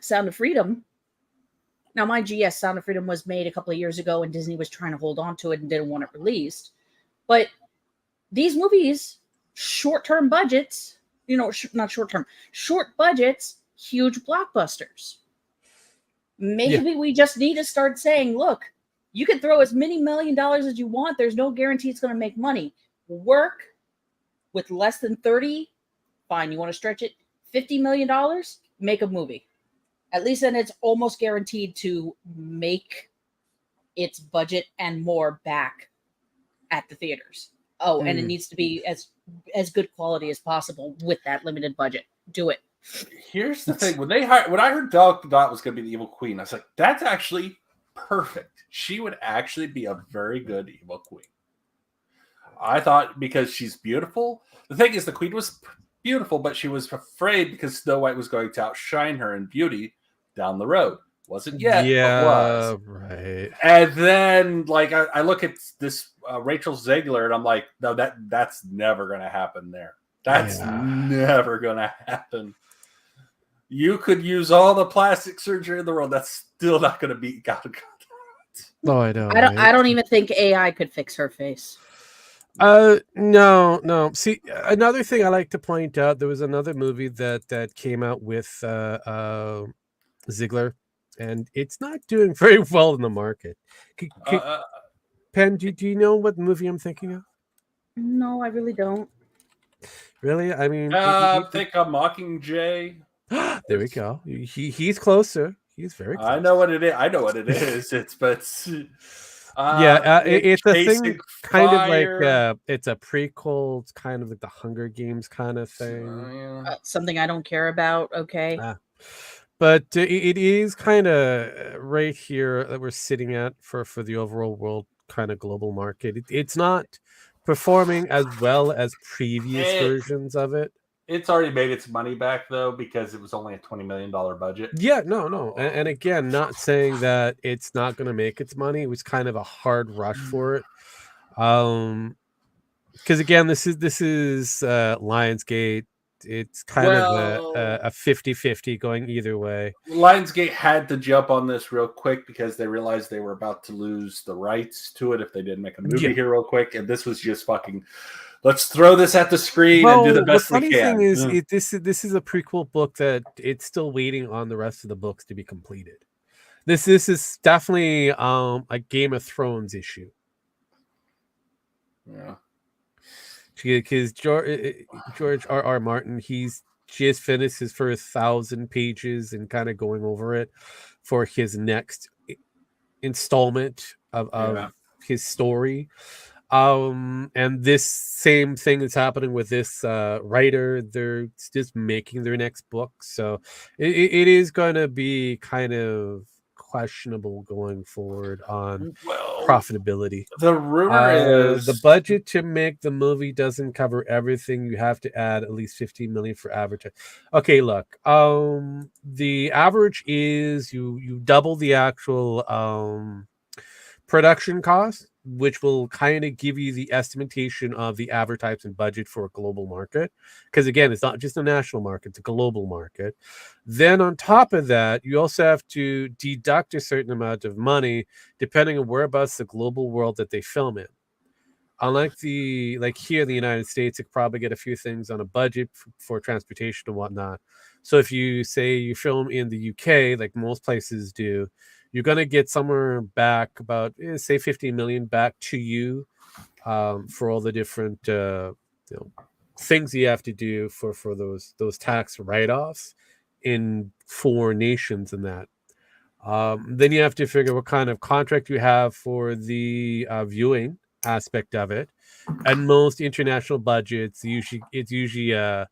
Sound of Freedom. Now, mind you, yes, Sound of Freedom was made a couple of years ago and Disney was trying to hold on to it and didn't want it released. But these movies, short-term budgets, not short-term, short budgets, huge blockbusters. Maybe we just need to start saying, look, you can throw as many $1 million as you want. There's no guarantee it's going to make money. Work with less than 30. Fine. You want to stretch it? $50 million? Make a movie. At least then it's almost guaranteed to make its budget and more back at the theaters. Oh, and it needs to be as good quality as possible with that limited budget. Do it. Here's the thing: when I heard Gal Gadot was going to be the evil queen, I was like, "That's actually perfect. She would actually be a very good evil queen." I thought because she's beautiful. The thing is, the queen was beautiful, but she was afraid because Snow White was going to outshine her in beauty down the road. Wasn't yet, Yeah, but was. right. And then, like, I look at this Rachel Zegler, and I'm like, no, that's never going to happen there. That's never going to happen. You could use all the plastic surgery in the world. That's still not going to beat Gal Gadot. Oh, I know. I don't even think AI could fix her face. No. See, another thing I like to point out, there was another movie that came out with Ziegler, and it's not doing very well in the market. Pen, do you know what movie I'm thinking of? No, I really don't. Really? I mean, think of Mockingjay. There we go. He's closer. He's very close. I know what it is. It's it's a thing kind of like it's a prequel. It's kind of like the Hunger Games kind of thing. Something I don't care about. Okay. But it is kind of right here that we're sitting at for the overall world kind of global market. It's not performing as well as previous versions of it. It's already made its money back, though, because it was only a $20 million budget. Yeah, no. And again, not saying that it's not going to make its money. It was kind of a hard rush for it. Because, again, this is Lionsgate. It's kind of a 50-50 going either way. Lionsgate had to jump on this real quick because they realized they were about to lose the rights to it if they didn't make a movie here real quick. And this was just fucking... Let's throw this at the screen and do the best we can. The funny thing is, this is a prequel book that it's still waiting on the rest of the books to be completed. This is definitely a Game of Thrones issue. Yeah, because George R. Martin, he's just finished his first 1,000 pages and kind of going over it for his next installment of his story. And this same thing is happening with this writer. They're just making their next book, so it is going to be kind of questionable going forward on profitability. The rumor is the budget to make the movie doesn't cover everything. You have to add at least $15 million for advertising. Okay, look, the average is you double the actual production cost, which will kind of give you the estimation of the advertising budget for a global market. Because again, it's not just a national market, it's a global market. Then on top of that, you also have to deduct a certain amount of money depending on whereabouts the global world that they film in. Unlike here in the United States, you could probably get a few things on a budget for transportation and whatnot. So if you say you film in the UK, like most places do, you're going to get somewhere back about, say, 50 million back to you for all the different things you have to do for those tax write-offs in foreign nations and that. Then you have to figure what kind of contract you have for the viewing aspect of it. And most international budgets, it's usually a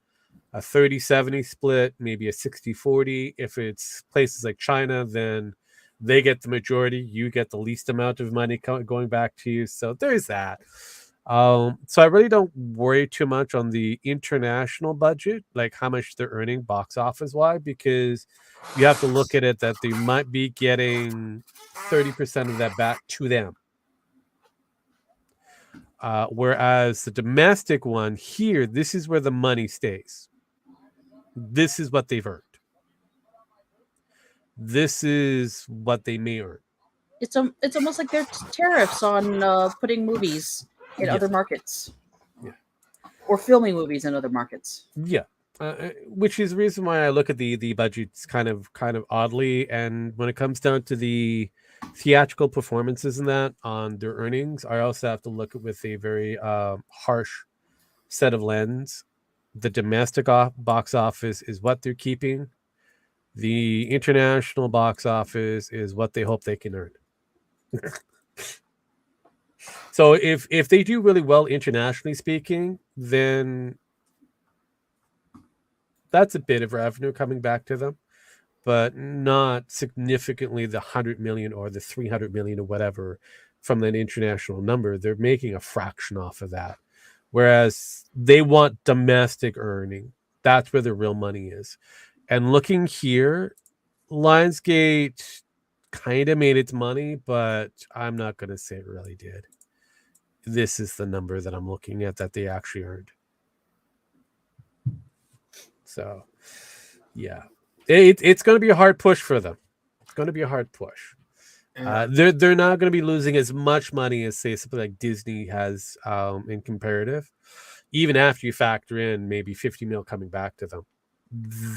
30-70 split, maybe a 60-40. If it's places like China, then they get the majority, you get the least amount of money going back to you. So there's that. So I really don't worry too much on the international budget, like how much they're earning box office wise, because you have to look at it that they might be getting 30% of that back to them. Whereas the domestic one here, this is where the money stays. This is what they've earned. This is what they may earn. It's almost like there's tariffs on putting movies in other markets, or filming movies in other markets. Yeah, which is the reason why I look at the budgets kind of oddly. And when it comes down to the theatrical performances and that on their earnings, I also have to look at with a very harsh set of lens. The domestic box office is what they're keeping. The international box office is what they hope they can earn. So if they do really well internationally speaking, then that's a bit of revenue coming back to them, but not significantly the 100 million or the 300 million or whatever from that international number. They're making a fraction off of that, whereas they want domestic earning. That's where the real money is. And looking here, Lionsgate kind of made its money, but I'm not going to say it really did. This is the number that I'm looking at that they actually earned. So, yeah, it's going to be a hard push for them. It's going to be a hard push. They're not going to be losing as much money as, say, something like Disney has in comparative. Even after you factor in maybe 50 mil coming back to them,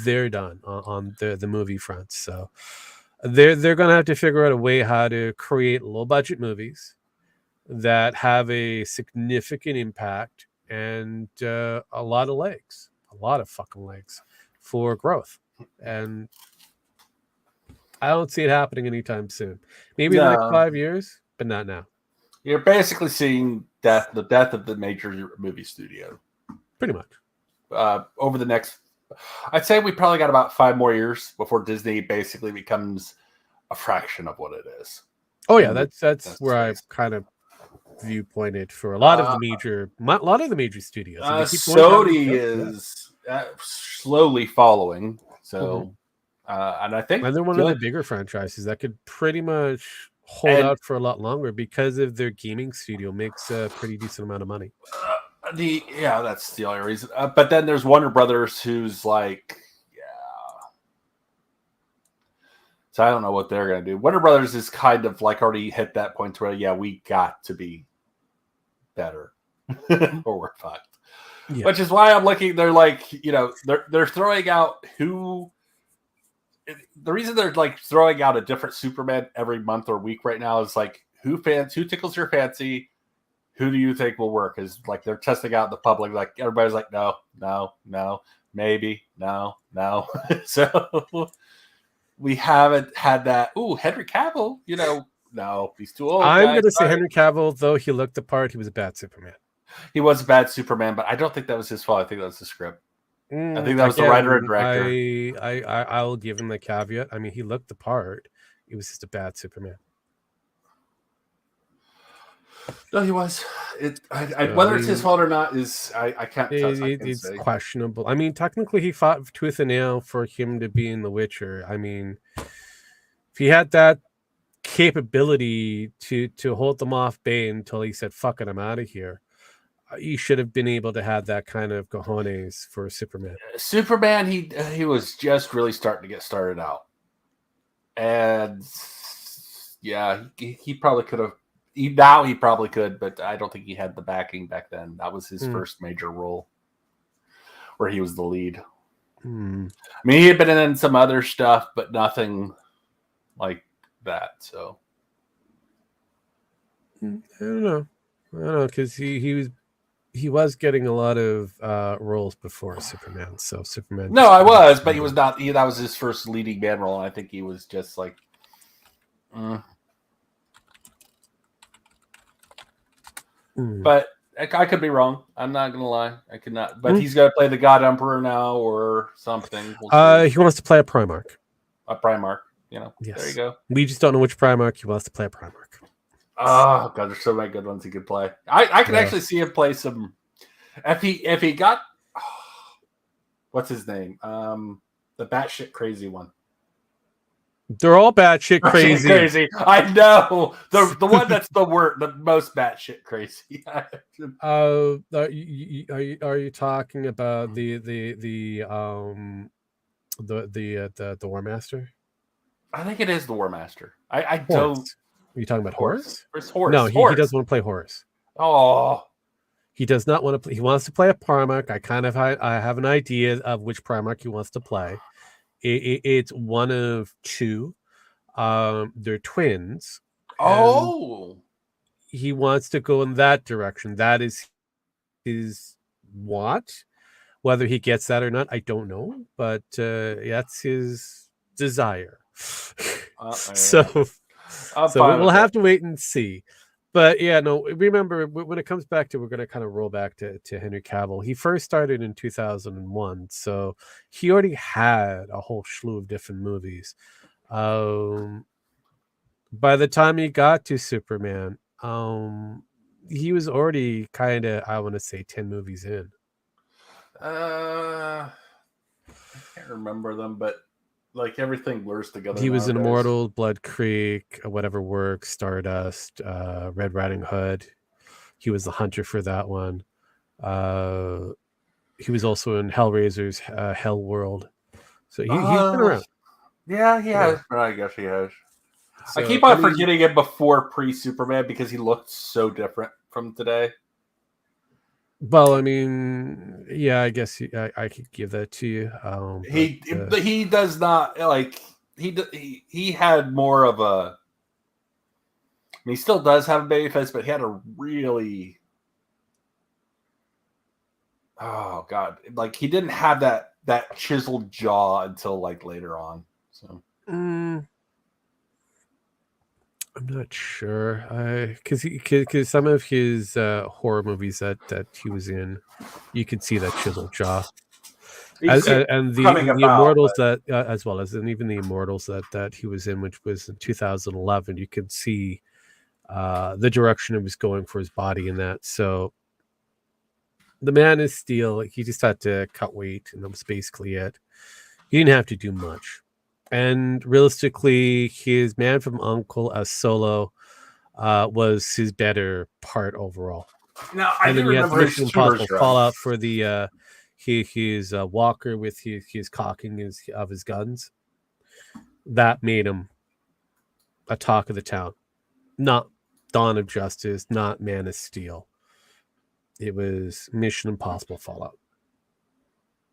they're done on the movie front. So they're going to have to figure out a way how to create low budget movies that have a significant impact and a lot of legs, a lot of fucking legs for growth. And I don't see it happening anytime soon. Maybe in the next 5 years, but not now. You're basically seeing the death of the major movie studio. Pretty much. Over the next, I'd say we probably got about 5 more years before Disney basically becomes a fraction of what it is. Oh yeah, that's where I kind of viewpointed for a lot of the major studios. Sony is slowly following. So, and I think they're one of the bigger franchises that could pretty much hold out for a lot longer because of their gaming studio makes a pretty decent amount of money. That's the only reason. But then there's Warner Brothers, who's like, so I don't know what they're going to do. Warner Brothers is kind of like already hit that point where, we got to be better or we're fucked. Yeah. Which is why I'm looking, they're like, they're throwing out the reason they're like throwing out a different Superman every month or week right now is like, who tickles your fancy? Who do you think will work? Is like they're testing out the public. Like everybody's like, no, maybe, no. So we haven't had that. Ooh, Henry Cavill, no, he's too old. I'm going to say Henry Cavill, though he looked the part, he was a bad Superman. He was a bad Superman, but I don't think that was his fault. I think that was the script. I think that was the writer and director. I'll give him the caveat. I mean, he looked the part. He was just a bad Superman. No, he was. Whether it's his fault or not is I can't. It's questionable. I mean, technically, he fought tooth and nail for him to be in The Witcher. I mean, if he had that capability to hold them off bay until he said, "Fuck it, I'm out of here," he should have been able to have that kind of cojones for Superman. Superman, he was just really starting to get started out, and he probably could have. Now he probably could, but I don't think he had the backing back then. That was his first major role where he was the lead. I mean, he had been in some other stuff, but nothing like that. So I don't know, because he was getting a lot of roles before Superman. So Superman. No, I was, but he was not. That was his first leading man role, and I think he was just like. But I could be wrong. I'm not gonna lie. I could not. But he's gonna play the God Emperor now or something. He wants to play a Primarch. A Primarch. Yes. There you go. We just don't know which Primarch he wants to play a Primarch. Oh god, there's so many good ones he could play. I could actually see him play some. If he got, what's his name? The batshit crazy one. They're all batshit crazy. I know the one that's the most batshit crazy. Are you talking about the War Master? I think it is the War Master. I don't. Are you talking about Horus? Horus. No, he doesn't want to play Horus. Oh, he does not want to play. He wants to play a Primarch. I have an idea of which Primarch he wants to play. It's one of two. They're twins. Oh, he wants to go in that direction. That is his want. Whether he gets that or not, I don't know. But that's his desire. Yeah. So I'm so fine we'll with have it. to wait and see. But yeah, no, remember when it comes back to, we're going to kind of roll back to Henry Cavill. He first started in 2001, so he already had a whole slew of different movies. By the time he got to Superman, he was already kind of, I want to say, 10 movies in. I can't remember them, but like everything blurs together. He was in nowadays. Immortal, Blood Creek, Whatever Works, Stardust, Red Riding Hood. He was the hunter for that one. He was also in Hellraiser's Hell World. So he's been around. Yeah, he has. I guess he has. So, I keep on forgetting it before pre-Superman because he looked so different from today. Well, I mean, yeah, I guess I could give that to you. He does not like he had more of a. I mean, he still does have a baby face, but he had a really. Oh God! Like he didn't have that chiseled jaw until like later on. So. I'm not sure, because some of his horror movies that he was in, you could see that chiseled jaw, and the Immortals that as well as, and even the Immortals that he was in, which was in 2011, you could see the direction it was going for his body in that. So the Man of Steel, he just had to cut weight, and that was basically it. He didn't have to do much. And realistically, his Man from U.N.C.L.E. as Solo was his better part overall. Now, I and then do you had remember Mission his Impossible tumors Fallout for the his Walker with his cocking of his guns. That made him a talk of the town. Not Dawn of Justice, not Man of Steel. It was Mission Impossible Fallout.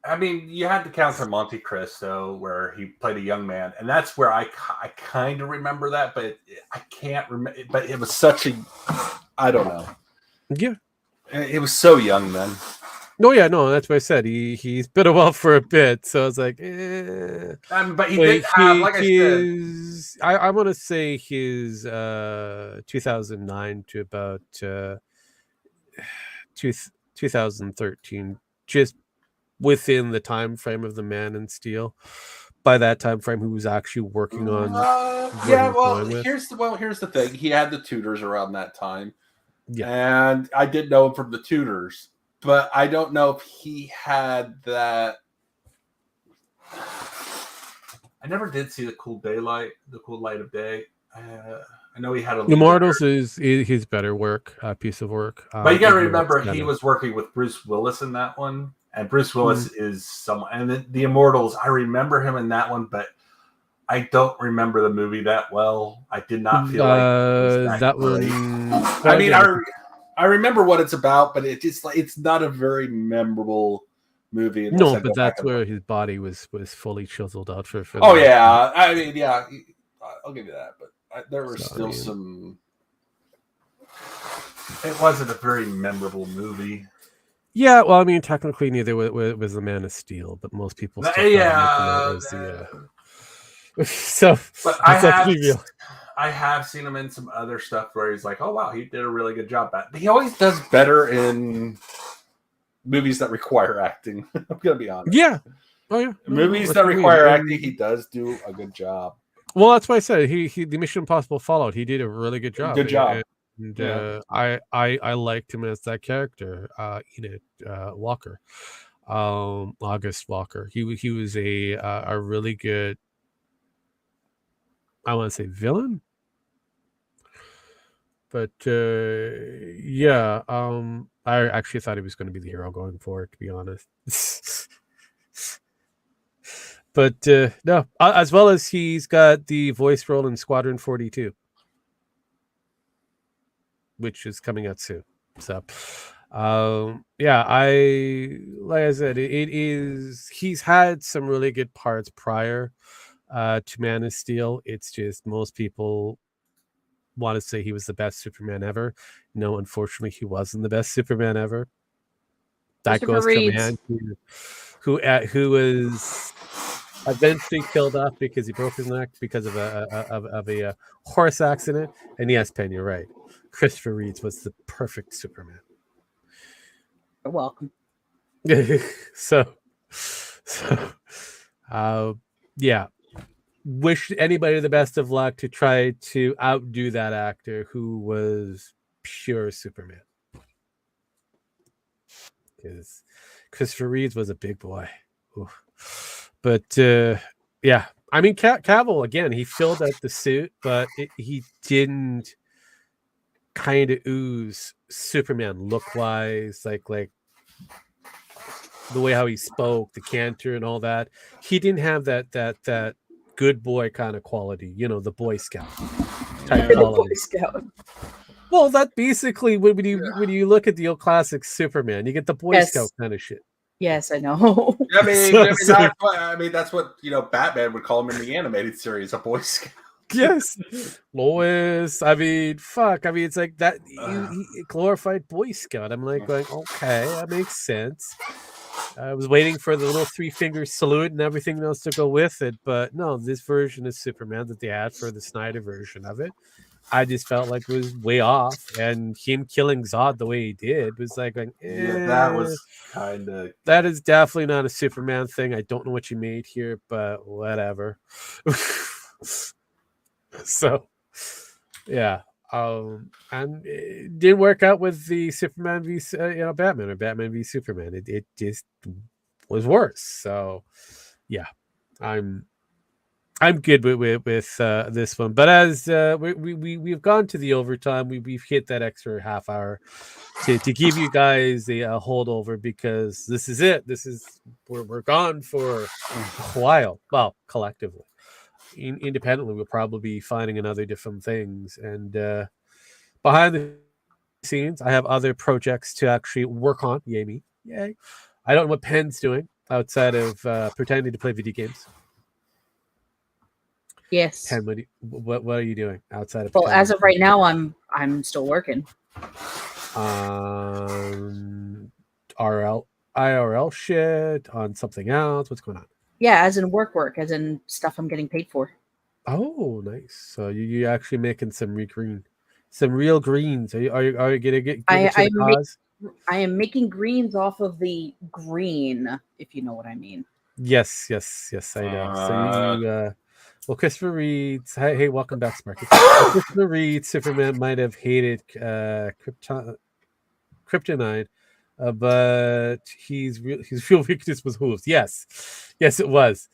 I mean, you had to counter Monte Cristo, where he played a young man, and that's where I kind of remember that, but I can't remember. But it was such a, I don't know. Yeah, it was so young then. No, yeah, no, that's what I said. He's been well for a bit, so I was like, but he did have, like I said, I want to say his 2009 to about 2013, just within the time frame of the Man in Steel. By that time frame, he was actually working on. Here's the thing. He had the tutors around that time, yeah, and I did know him from the tutors, but I don't know if he had that. I never did see the cool light of day. I know he had a Immortals is his better work, piece of work. But you got to remember, he was working with Bruce Willis in that one. And Bruce Willis is someone, and the Immortals, I remember him in that one, but I don't remember the movie that well. I did not feel like that great. I mean, I remember what it's about, but it's not a very memorable movie. No, but that's where his body was fully chiseled out for. Oh yeah, I mean, yeah, I'll give you that, but there were still some. It wasn't a very memorable movie. Yeah, well, I mean, technically, neither was the Man of Steel, but most people still so. But I have seen him in some other stuff where he's like, "Oh wow, he did a really good job at." But he always does better in movies that require acting. I'm gonna be honest. Yeah. Oh yeah. Movies that require acting, he does do a good job. Well, that's why I said he the Mission Impossible Fallout. He did a really good job. Good job. And I liked him as that character, Enid Walker, August Walker. He was a really good, I want to say, villain, but yeah, I actually thought he was going to be the hero going forward, to be honest. But no, as well as he's got the voice role in Squadron 42. Which is coming out soon. So, yeah, like I said, it is. He's had some really good parts prior to Man of Steel. It's just most people want to say he was the best Superman ever. No, unfortunately, he wasn't the best Superman ever. That goes to a man who was eventually killed off because he broke his neck because of a horse accident. And yes, Penn, you're right. Christopher Reeves was the perfect Superman. You're welcome. so, yeah. Wish anybody the best of luck to try to outdo that actor who was pure Superman. Because Christopher Reeves was a big boy. Oof. But yeah, I mean, Cavill, again, he filled out the suit, but he didn't kind of ooze Superman look-wise, like the way how he spoke, the canter and all that. He didn't have that good boy kind of quality, the Boy Scout type quality. Boy Scout. Well, that basically when you look at the old classic Superman, you get the Boy Scout kind of shit. Yes, I know. I mean, that's what Batman would call him in the animated series, a Boy Scout. Yes, Lois. I mean, fuck. I mean, it's like that. He glorified Boy Scout. I'm like going, okay, that makes sense. I was waiting for the little 3-finger salute and everything else to go with it, but no, this version of Superman that they had for the Snyder version of it, I just felt like it was way off. And him killing Zod the way he did was like, that was kind of. That is definitely not a Superman thing. I don't know what you made here, but whatever. So, yeah. And it didn't work out with the Superman v Batman or Batman v Superman. It just was worse. So yeah, I'm good with this one. But as we've gone to the overtime, we've hit that extra half hour to give you guys a holdover, because this is it. We're gone for a while. Well, collectively. Independently, we'll probably be finding another different things, and behind the scenes I have other projects to actually work on. Yay me. Yay. I don't know what Penn's doing outside of pretending to play video games. Yes. Penn, what are you doing outside of? Well, as of right now, I'm still working. IRL shit on something else. What's going on? Yeah, as in work, as in stuff I'm getting paid for. Oh, nice. So you actually making some real greens. Are you gonna get I cause? I am making greens off of the green, if you know what I mean. Yes, I know. So you well, Christopher Reeves. Hey, welcome back, Sparky. Christopher Reeves, Superman might have hated kryptonite, but his real weakness was hooves. Yes, it was.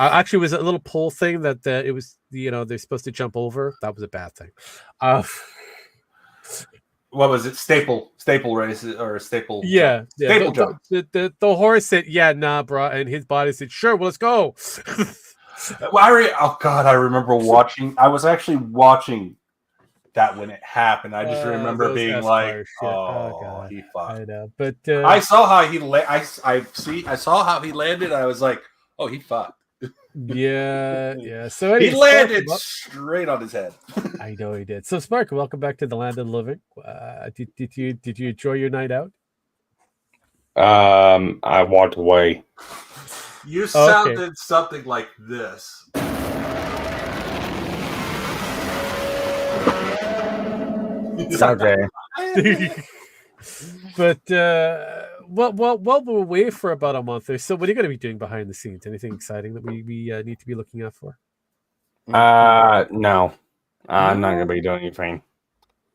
Actually, it was a little pole thing that it was. They're supposed to jump over. That was a bad thing. What was it? Staple races or staple? Yeah. Staple jump. The horse said, "Yeah, nah, bro," and his body said, "Sure, well, let's go." Well, I remember watching. I was actually watching that when it happened. I just remember being like, "Oh, he fucked." I know, but I saw how he I saw how he landed. I was like, "Oh, he fucked." Yeah. So anyway, he landed straight on his head. I know he did. So, Spark, welcome back to the land of the living. Did you enjoy your night out? I walked away. You sounded something like this. Okay. But well, we're away for about a month or so. What are you going to be doing behind the scenes? Anything exciting that we need to be looking out for? No, I'm not going to be doing anything.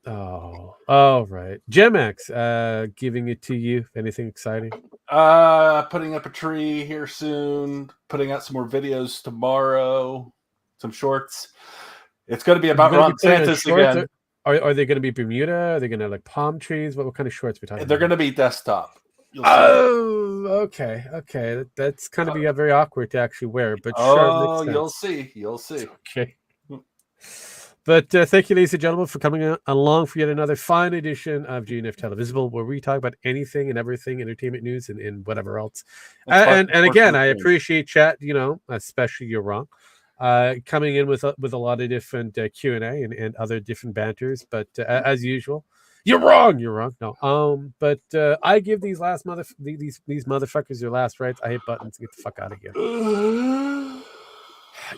Oh, all right. Gemex, giving it to you. Anything exciting? Putting up a tree here soon. Putting out some more videos tomorrow. Some shorts. It's going to be about Ron Santos again. Are they going to be Bermuda? Are they going to like palm trees? What kind of shorts are we talking about? They're going to be desktop. Oh, okay. That's kind of be very awkward to actually wear, but sure. You'll see. Okay. But thank you, ladies and gentlemen, for coming along for yet another fine edition of GNF Televisable, where we talk about anything and everything, entertainment news and whatever else. And again, I appreciate chat. Especially you're wrong. Coming in with a lot of different Q&A and other different banters, but as usual, You're wrong. You're wrong. No. But I give these these motherfuckers their last rights. I hit buttons. Get the fuck out of here.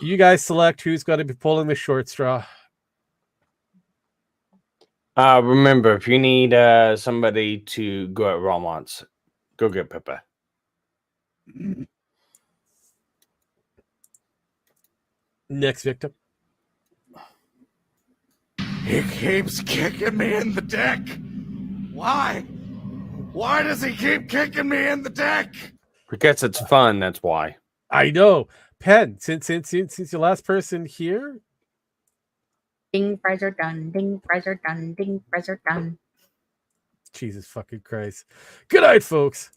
You guys select who's going to be pulling the short straw. Remember, if you need somebody to go at romance, go get Pippa. Next victim. He keeps kicking me in the dick. Why? Why does he keep kicking me in the dick? Because it's fun, that's why. I know. Pen, since your last person here. Ding, fries are done. Ding, fries are done. Ding, fries are done. Jesus fucking Christ. Good night, folks.